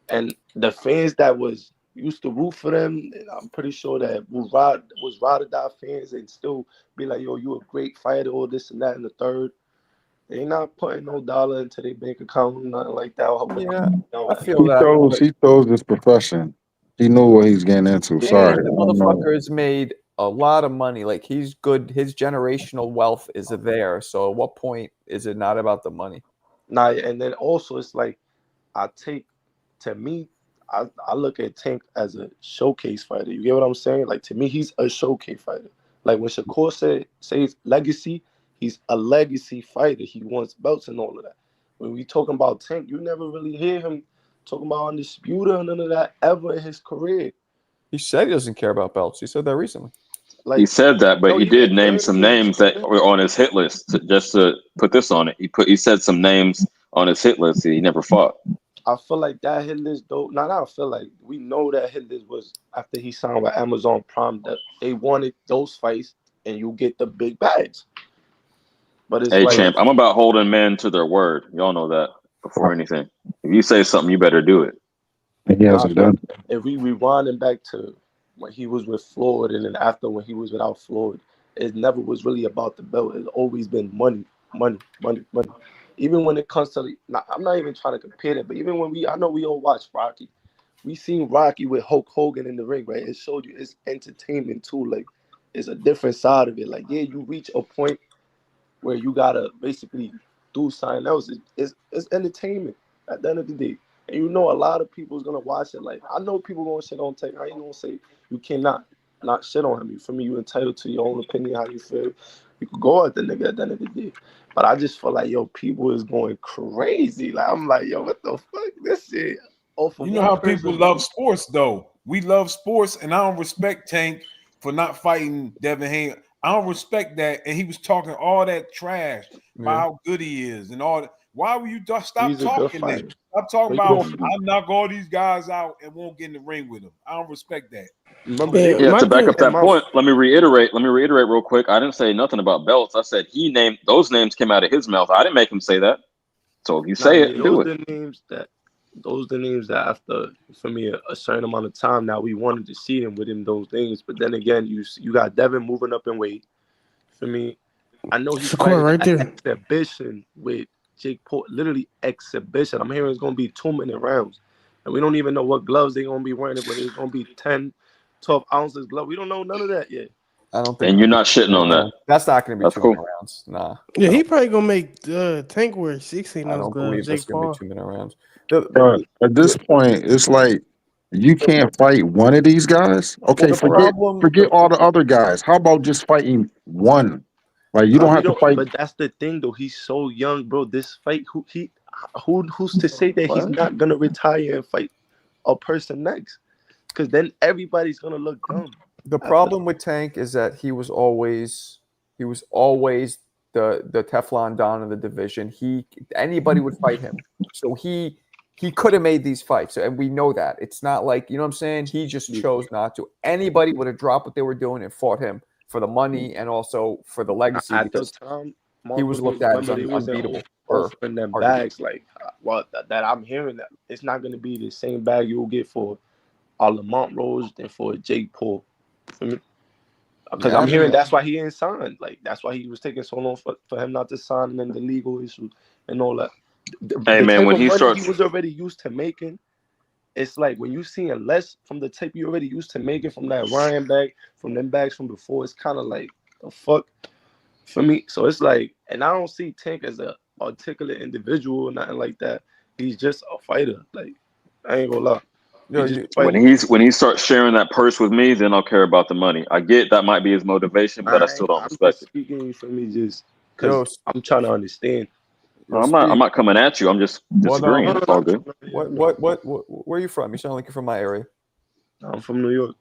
And the fans that was used to root for them, I'm pretty sure that was ride or die fans and still be like, yo, you a great fighter, or this and that and the third. They not putting no dollar into their bank account, nothing like that. Yeah, I feel that. He chose his profession. He knew what he's getting into. Sorry. And the motherfucker has made a lot of money. Like he's good. His generational wealth is there. So at what point is it not about the money? Nah, and then also it's like I look at Tank as a showcase fighter. You get what I'm saying? Like to me, he's a showcase fighter. Like when Shakur says legacy, he's a legacy fighter. He wants belts and all of that. When we talking about Tank, you never really hear him talking about Undisputed or none of that ever in his career. He said he doesn't care about belts. He said that recently. Like, he said that, but he did name some names that interviews. were on his hit list. Just to put this on it, he said some names on his hit list that he never fought. I feel like that hit list, though. Not I feel like we know that hit list was after he signed with Amazon Prime, that they wanted those fights and you get the big bags. But it's Hey, like, champ, I'm about holding men to their word. Y'all know that before anything. If you say something, you better do it. He hasn't done. If we rewinding back to when he was with Floyd and then after when he was without Floyd, it never was really about the belt. It's always been money, money, money, money. Even when it comes to, I'm not even trying to compare it, but even when I know we all watch Rocky. We seen Rocky with Hulk Hogan in the ring, right? It showed you it's entertainment too. Like, it's a different side of it. Like, yeah, you reach a point where you gotta basically do something else. It's entertainment at the end of the day. And you know a lot of people's gonna watch it. Like, I know people gonna shit on Tank. I ain't gonna say you cannot not shit on him. For me, you entitled to your own opinion, how you feel. You could go at the nigga at the end of the day. But I just feel like, yo, people is going crazy. Like, I'm like, yo, what the fuck? This shit. You know how people love sports, though. We love sports, and I don't respect Tank for not fighting Devin Haney. I don't respect that. And he was talking all that trash about how good he is and all that. Why will you stop talking then? Stop talking about I knock all these guys out and won't get in the ring with them. I don't respect that. Yeah, to back up that point, let me reiterate real quick. I didn't say nothing about belts. I said he named those names came out of his mouth. I didn't make him say that. So if you say it, do it. Those the names that after, for me, a certain amount of time now, we wanted to see them within those names. But then again, you got Devin moving up in weight. For me, I know he's fighting right there. exhibition with Jake Paul, literally exhibition. I'm hearing it's going to be 2-minute rounds. And we don't even know what gloves they're going to be wearing, whether it's going to be 10, 12 ounces glove. We don't know none of that yet. I don't think. And you're not shitting on that. That's not going to be that's 2 cool. minute rounds. Nah. Yeah, he probably gonna make Tank wear 16 I ounce don't gloves. believe that's Jake going Paul. to be 2 minute rounds. At this point, it's like you can't fight one of these guys. Okay, forget all the other guys. How about just fighting one? Like you don't have to fight. But that's the thing, though. He's so young, bro. This fight, who's to say that he's not gonna retire and fight a person next? Because then everybody's gonna look dumb. The problem with Tank is that he was always the Teflon Don of the division. Anybody would fight him. So he could have made these fights, and we know that. It's not like, you know what I'm saying? He just chose not to. Anybody would have dropped what they were doing and fought him for the money and also for the legacy. At the time, he was looked at as unbeatable. Offering them bags like that I'm hearing that it's not going to be the same bag you will get for a Lamont Rose than for a Jake Paul. Because I'm hearing that's why he ain't signed. Like, that's why he was taking so long for him not to sign, and then the legal issues and all that. Hey, man, when he starts, he was already used to making, it's like when you seeing less from the type you already used to making from that Ryan bag, from them bags from before, it's kind of like the fuck for me. So it's like, and I don't see Tank as a articulate individual or nothing like that. He's just a fighter. Like, I ain't gonna lie. Yo, He's just a When fighter. he starts sharing that purse with me, then I'll care about the money. I get that might be his motivation, but I still don't I'm just respect it. speaking for me, just because yo, I'm trying to understand. yo, I'm speak. not coming at you. I'm just What disagreeing. It's all good. where are you from? You sound like you're from my area. I'm from New York.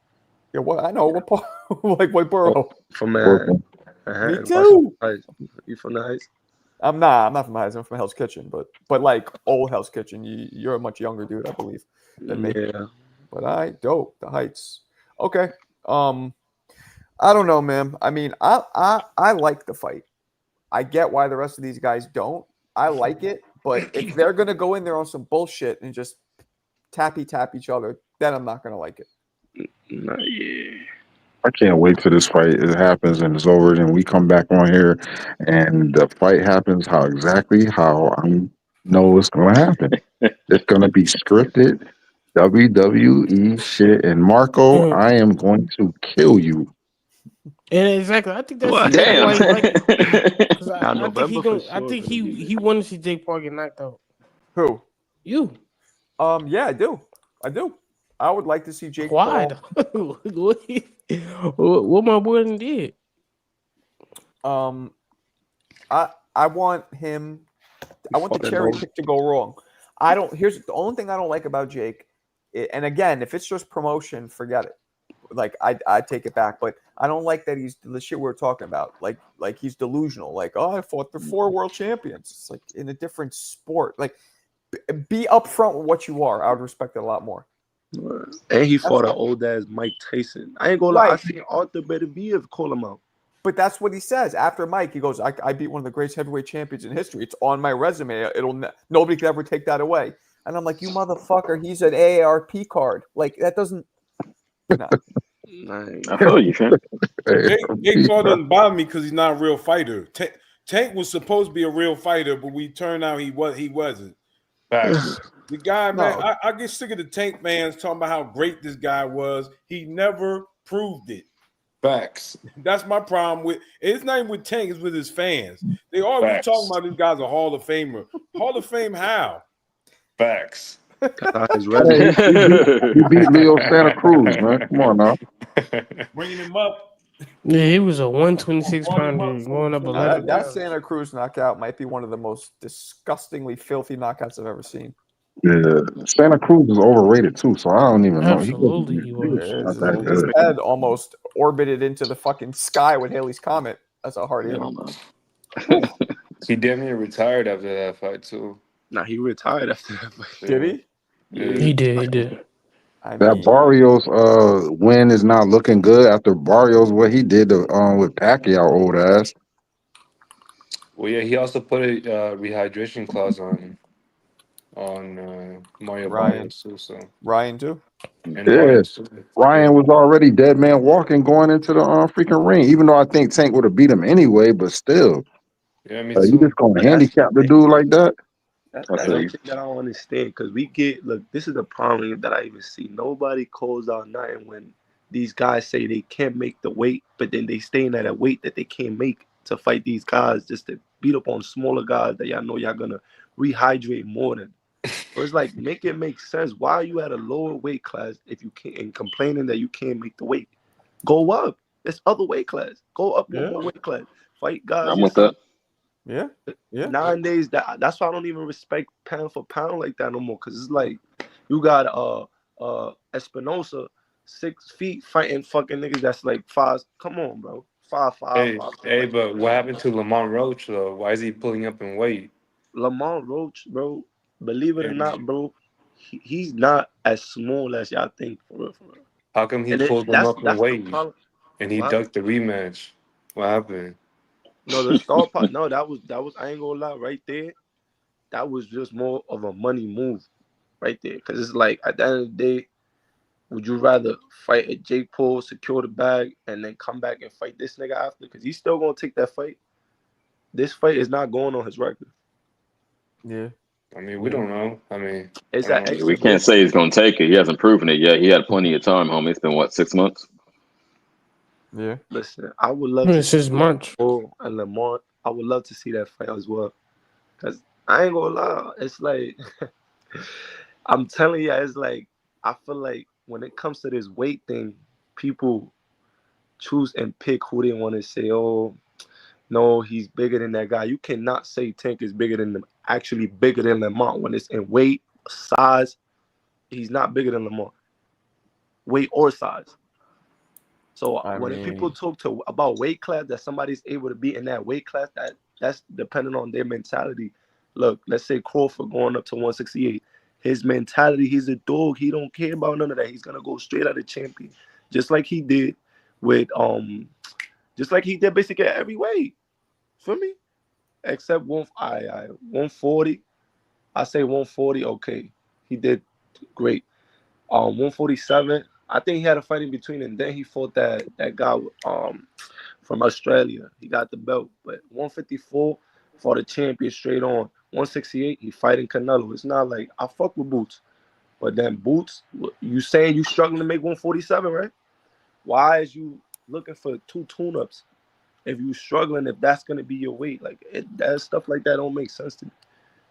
Yeah, what I know, what part, like what Oh, borough? from Brooklyn. Me Manhattan. too. You from the Heights? I'm not from Heights. I'm from Hell's Kitchen, but like old Hell's Kitchen. You're a much younger dude, I believe, than me. Yeah. But dope the Heights. Okay. I don't know, man. I mean, I like the fight. I get why the rest of these guys don't. I like it, but if they're gonna go in there on some bullshit and just tap each other, then I'm not gonna like it. Yeah. I can't wait till this fight it happens and it's over. And we come back on here, and the fight happens how I know it's going to happen. It's going to be scripted WWE shit. And Marco, And I am going to kill you. exactly, I think that's What? exactly Damn. why he like it. Because Now I think he November for going I sure think gonna be he lit. wanted to see Jake Paul get knocked out. Who? You. Yeah, I do. I would like to see Jake Why? Paul. What my boy done did? I want him. I want the Fucking cherry dog. pick to go wrong. Here's the only thing I don't like about Jake, and again, if it's just promotion, forget it. Like I take it back, but I don't like that he's the shit we were talking about. Like he's delusional. Like, oh, I fought the 4 world champions. It's like in a different sport. Like be upfront with what you are. I would respect it a lot more. And he That's fought an all. old ass Mike Tyson. I ain't gonna lie, I Right. seen Arthur Beterbiev call him out. But that's what he says after Mike. He goes, "I beat one of the greatest heavyweight champions in history. It's on my resume. Nobody could ever take that away." And I'm like, "You motherfucker! He's an AARP card. Like that doesn't." No. I feel you, fam. Jake Paul doesn't bother me because he's not a real fighter. Tank was supposed to be a real fighter, but we turned out he wasn't. Facts. The guy, man, No. I get sick of the Tank fans talking about how great this guy was. He never proved it. Facts. That's my problem with it's not even with Tank, it's with his fans. They always Facts. talking about this guy's a Hall of Famer. Hall of Fame how? Facts. His Hey, resume. he beat Leo Santa Cruz, man. Come on now. Bringing him up. Yeah, he was a 126 pounder going up That, 11 that pounds. Santa Cruz knockout might be one of the most disgustingly filthy knockouts I've ever seen. Yeah, Santa Cruz is overrated too, so I don't even know. Absolutely, he was. Not that His good. head almost orbited into the fucking sky with Haley's Comet. That's how hard he hit. He damn near retired after that fight too. Nah, he retired after that fight. Did he? Yeah. He did. I That mean, Barrios win is not looking good after Barrios what he did with Pacquiao old ass. Well, yeah, he also put a rehydration clause on Mario Ryan. Barrios too. So Ryan too. and Yeah, Barrios too. Ryan was already dead man walking going into the freaking ring. Even though I think Tank would have beat him anyway, but still, Yeah, me you too. just gonna But that's handicap the dude like that? that's I feel the you. shit that I don't understand because we get look. This is the problem that I even see. Nobody calls out nothing when these guys say they can't make the weight, but then they staying at a weight that they can't make to fight these guys just to beat up on smaller guys that y'all know y'all gonna rehydrate more than. So it's like make it make sense. Why are you at a lower weight class if you can't and complaining that you can't make the weight? Go up. There's other weight class. Go up one more weight class. Fight guys. I'm with that. Yeah. Nowadays, that's why I don't even respect pound for pound like that no more. Cause it's like you got Espinosa 6 feet fighting fucking niggas that's like 5. Come on, bro. 5'5". Hey, but what happened to Lamont Roach though? Why is he pulling up in weight? Lamont Roach, bro. Believe it or not, bro, he's not as small as y'all think for real. How come he And pulled him that's up in the weight problem. and he What? ducked the rematch? What happened? No, the star part. No, that was I ain't gonna lie, right there. That was just more of a money move, right there. Cause it's like at the end of the day, would you rather fight a Jake Paul, secure the bag, and then come back and fight this nigga after? Cause he's still gonna take that fight. This fight is not going on his record. Yeah. I mean, we don't know. I mean, It's I an don't know. We can't say he's going to take it. He hasn't proven it yet. He had plenty of time, homie. It's been, what, 6 months? Yeah. Listen, I would love to It's his March. and Lamar. I would love to see that fight as well. Cause I ain't gonna lie, it's like I'm telling you, it's like I feel like when it comes to this weight thing, people choose and pick who they want to say. Oh, no, he's bigger than that guy. You cannot say Tank is bigger than them. Actually, bigger than Lamont when it's in weight, size. He's not bigger than Lamont, weight or size. So when people talk about weight class, that somebody's able to be in that weight class, that's depending on their mentality. Look, let's say Crawford going up to 168. His mentality, he's a dog. He don't care about none of that. He's gonna go straight at the champion, just like he did with just like he did basically at every weight. For me, except 140. I say 140. Okay, he did great. 147. I think he had a fight in between, and then he fought that guy from Australia. He got the belt, but 154 for the champion straight on. 168, he fighting Canelo. It's not like I fuck with Boots, but then Boots, you saying you struggling to make 147, right? Why is you looking for 2 tune-ups if you struggling? If that's gonna be your weight, like that stuff like that don't make sense to me.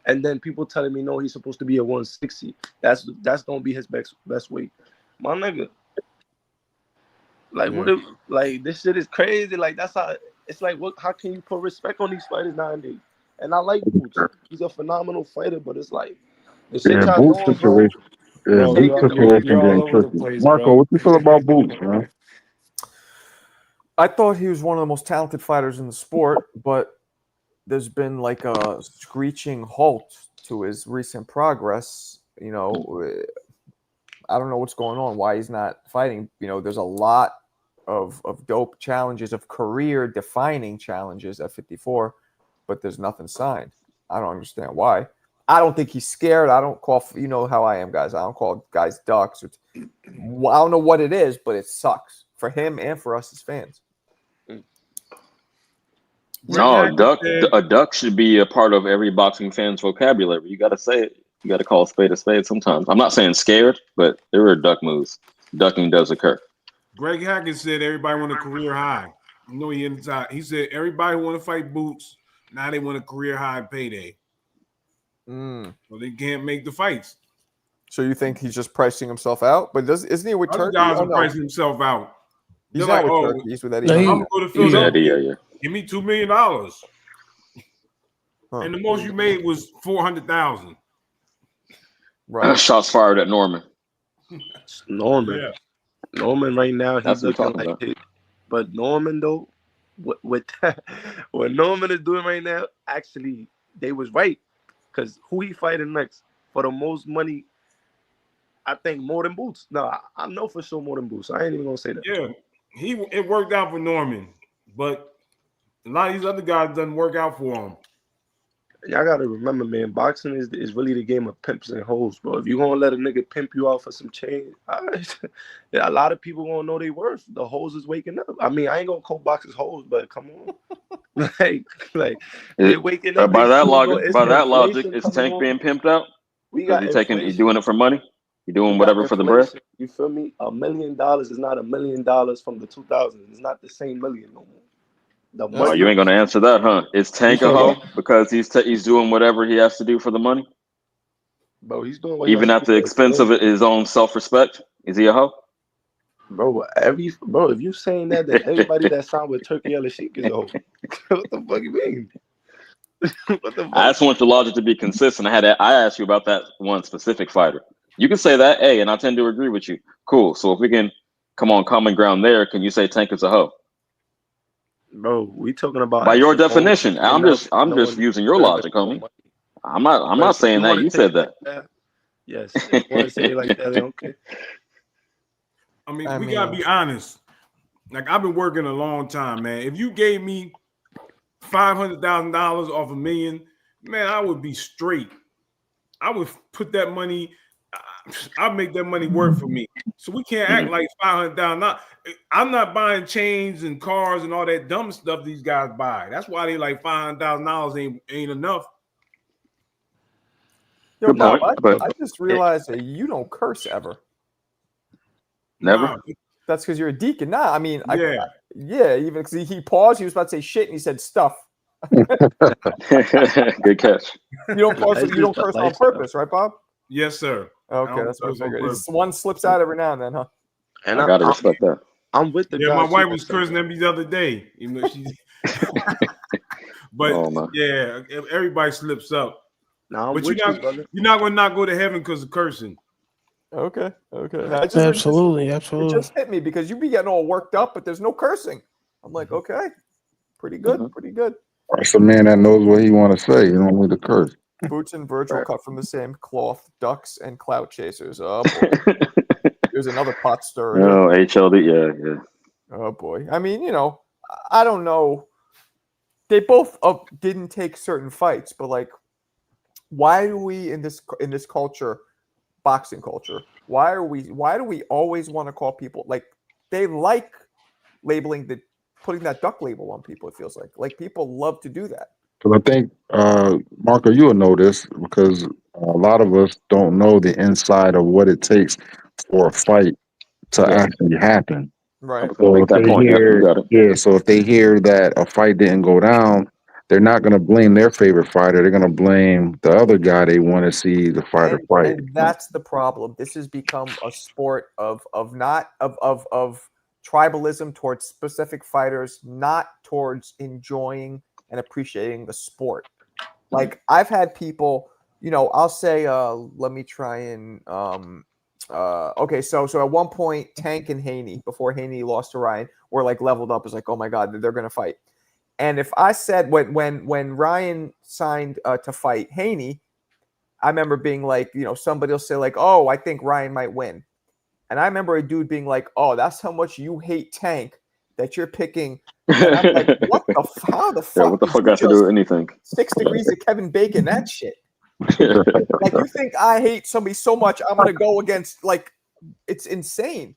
And then people telling me no, he's supposed to be at 160. That's gonna be his best weight. My nigga. Like what if like this shit is crazy. Like that's how it's like how can you put respect on these fighters nowadays? And I like Boots. He's a phenomenal fighter, but it's like the shit y'all Boots doing, bro. situation. Yeah, Bro, Boots situation you're all getting over the tricky. place, Marco, bro. what you feel about Boots, man? I thought he was one of the most talented fighters in the sport, but there's been like a screeching halt to his recent progress. You know, I don't know what's going on, why he's not fighting. You know, there's a lot of dope challenges, of career-defining challenges at 54, but there's nothing signed. I don't understand why. I don't think he's scared. I don't call, you know how I am, guys. I don't call guys ducks. I don't know what it is, but it sucks for him and for us as fans. No, a duck should be a part of every boxing fan's vocabulary. You got to say it. You got to call a spade sometimes. I'm not saying scared, but there are duck moves. Ducking does occur. Greg Hackett said everybody want a career high. You know, he said everybody want to fight Boots. Now they want a career high payday. So they can't make the fights. So you think he's just pricing himself out? But isn't he with Turkey? Other guys are pricing himself out. He's They're not like, with Turkey. He's with Eddie. I'm going to go to Philadelphia. Yeah. Give me $2 million. And the most you made was 400,000. Right. Shots fired at Norman. Norman. Yeah. Norman right now, That's he's looking like it. But Norman though, what Norman is doing right now, actually, they was right. Because who he fighting next for the most money? I think more than Boots. No, I know for sure more than Boots. I ain't even gonna say that. Yeah, it worked out for Norman, but a lot of these other guys doesn't work out for him. Y'all gotta remember, man, boxing is really the game of pimps and hoes, bro. If you gonna let a nigga pimp you out for some change, a lot of people gonna know they worth. The hoes is waking up. I mean, I ain't gonna call boxers hoes, but come on, like they're waking up. By that logic, is Tank being pimped out? We got inflation. He's doing it for money. You're doing whatever for the bread. You feel me? $1 million is not $1 million from the 2000s. It's not the same million no more. Oh, you ain't gonna answer that, huh? Is Tank a hoe because he's doing whatever he has to do for the money? Bro, he's doing what even at the expense of his own self-respect. Is he a hoe? Bro, if you saying that, then everybody that signed with Turkey El Sheikh is a hoe. What the fuck you mean? What the fuck? I just want the logic to be consistent. I asked you about that one specific fighter. You can say that, hey, and I tend to agree with you. Cool. So if we can come on common ground there, can you say Tank is a hoe? Bro, we talking about by your definition. I'm just using your logic, homie. I'm not saying that. You said that. Yes. If you want to say it like that, okay. I mean, we gotta be honest. Like, I've been working a long time, man. If you gave me $500,000 off $1 million, man, I would be straight. I would put that money. I'll make that money work for me. So we can't act like $500,000. I'm not buying chains and cars and all that dumb stuff these guys buy. That's why they like $500,000 ain't enough. Yo, Bob, point. But I just realized that you don't curse ever. Never. Nah, That's because you're a deacon. Nah, I mean, yeah. even because he paused, he was about to say shit, and he said stuff. Good catch. You don't curse on purpose, right, Bob? Yes, sir. Okay, that's what I figured. One slips out every now and then, huh? And I gotta respect that. I'm with the guy. Yeah, my wife was cursing at me the other day. Even though she's but yeah, everybody slips up. No, but you're not gonna not go to heaven because of cursing. Okay. Absolutely. It just hit me because you be getting all worked up, but there's no cursing. I'm like, okay, pretty good. That's a man that knows what he want to say. You don't need to curse. Boots and Virgil cut from the same cloth. Ducks and clout chasers. Oh boy. There's another pot stirrer. Oh, HLD, yeah. Oh boy. I mean, I don't know. They both didn't take certain fights, but like, why do we in this culture, boxing culture, why do we always want to call people like they like putting that duck label on people? It feels like people love to do that. Because I think, Marco, you will know this because a lot of us don't know the inside of what it takes for a fight to actually happen. Right. So if they hear that a fight didn't go down, they're not going to blame their favorite fighter. They're going to blame the other guy they want to see the fighter fight. And that's the problem. This has become a sport of tribalism towards specific fighters, not towards enjoying and appreciating the sport. Like I've had people, I'll say, let me try and okay, so at one point, Tank and Haney, before Haney lost to Ryan, were like leveled up. It's like, oh my god, they're gonna fight. And if I said when Ryan signed to fight Haney, I remember being like, somebody will say like, oh, I think Ryan might win. And I remember a dude being like, oh, that's how much you hate Tank that you're picking. And I'm like, how the fuck? Yeah, what the fuck got to do with anything? 6 degrees of Kevin Bacon, that shit. Like, you think I hate somebody so much, I'm going to go against, like, it's insane.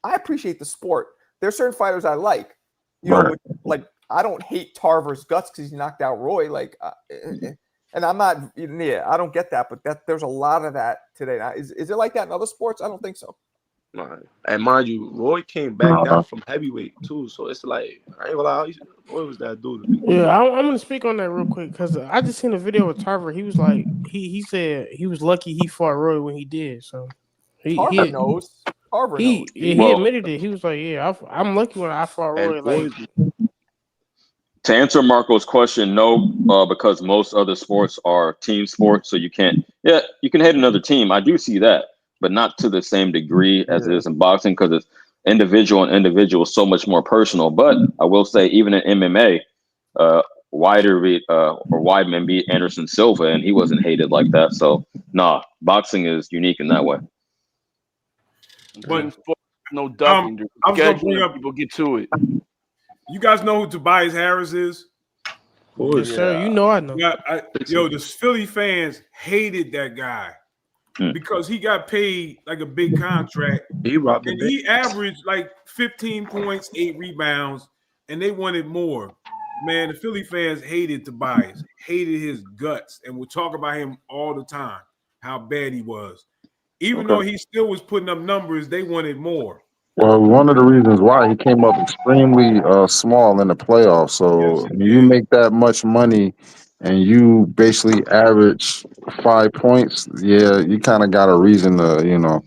I appreciate the sport. There's certain fighters I like. Like, I don't hate Tarver's guts because he knocked out Roy. Like, and I'm not, I don't get that, but there's a lot of that today. Now, is it like that in other sports? I don't think so. And mind you, Roy came back down from heavyweight too, so it's like I ain't gonna lie, Roy was that dude. Yeah, I'm gonna speak on that real quick because I just seen a video with Tarver. He was like, he said he was lucky he fought Roy when he did. So Tarver knows. Tarver knows. He admitted it. He was like, yeah, I'm lucky when I fought Roy. Like, to answer Marco's question, no, because most other sports are team sports, so you can hate another team. I do see that, but not to the same degree as it is in boxing, because it's individual and individual, so much more personal. But I will say, even in MMA, Weidman beat Anderson Silva, and he wasn't hated like that. So, boxing is unique in that way. But no ducking. I'm gonna bring up. People get to it. You guys know who Tobias Harris is? Yes, sir. I know. Yeah, the Philly fans hated that guy. Because he got paid like a big contract. He averaged like 15 points, 8 rebounds, and they wanted more. Man, the Philly fans hated Tobias, hated his guts, and would talk about him all the time, how bad he was. Even though he still was putting up numbers, they wanted more. Well, one of the reasons why he came up extremely small in the playoffs. So when you make that much money and you basically average 5 points, you kind of got a reason to, You know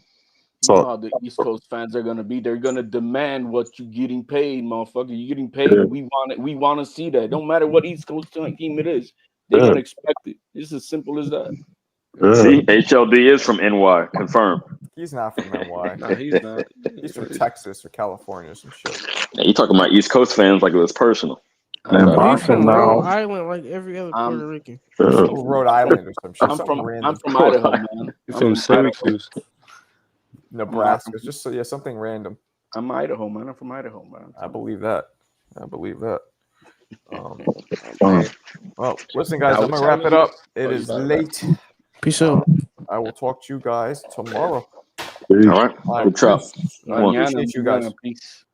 how the East Coast fans are gonna be. They're gonna demand what you're getting paid, motherfucker. You're getting paid. Yeah. We want it. We want to see that. Don't matter what East Coast team it is. They're gonna expect it. It's as simple as that. See, HLD is from NY. Confirmed. He's not from NY. Nah, he's not. He's from Texas or California or some shit. Yeah, you talking about East Coast fans like it was personal. He's from Rhode Island, like every other Puerto Rican. Rhode Island or some shit. I'm from Idaho, man. You're from Syracuse. Nebraska. Just something random. I'm Idaho, man. I'm from Idaho, man. I believe that. Well, listen, guys, I'm gonna wrap it up. It is late. Peace out. I will talk to you guys tomorrow. All right. Good job. I appreciate you guys. Peace.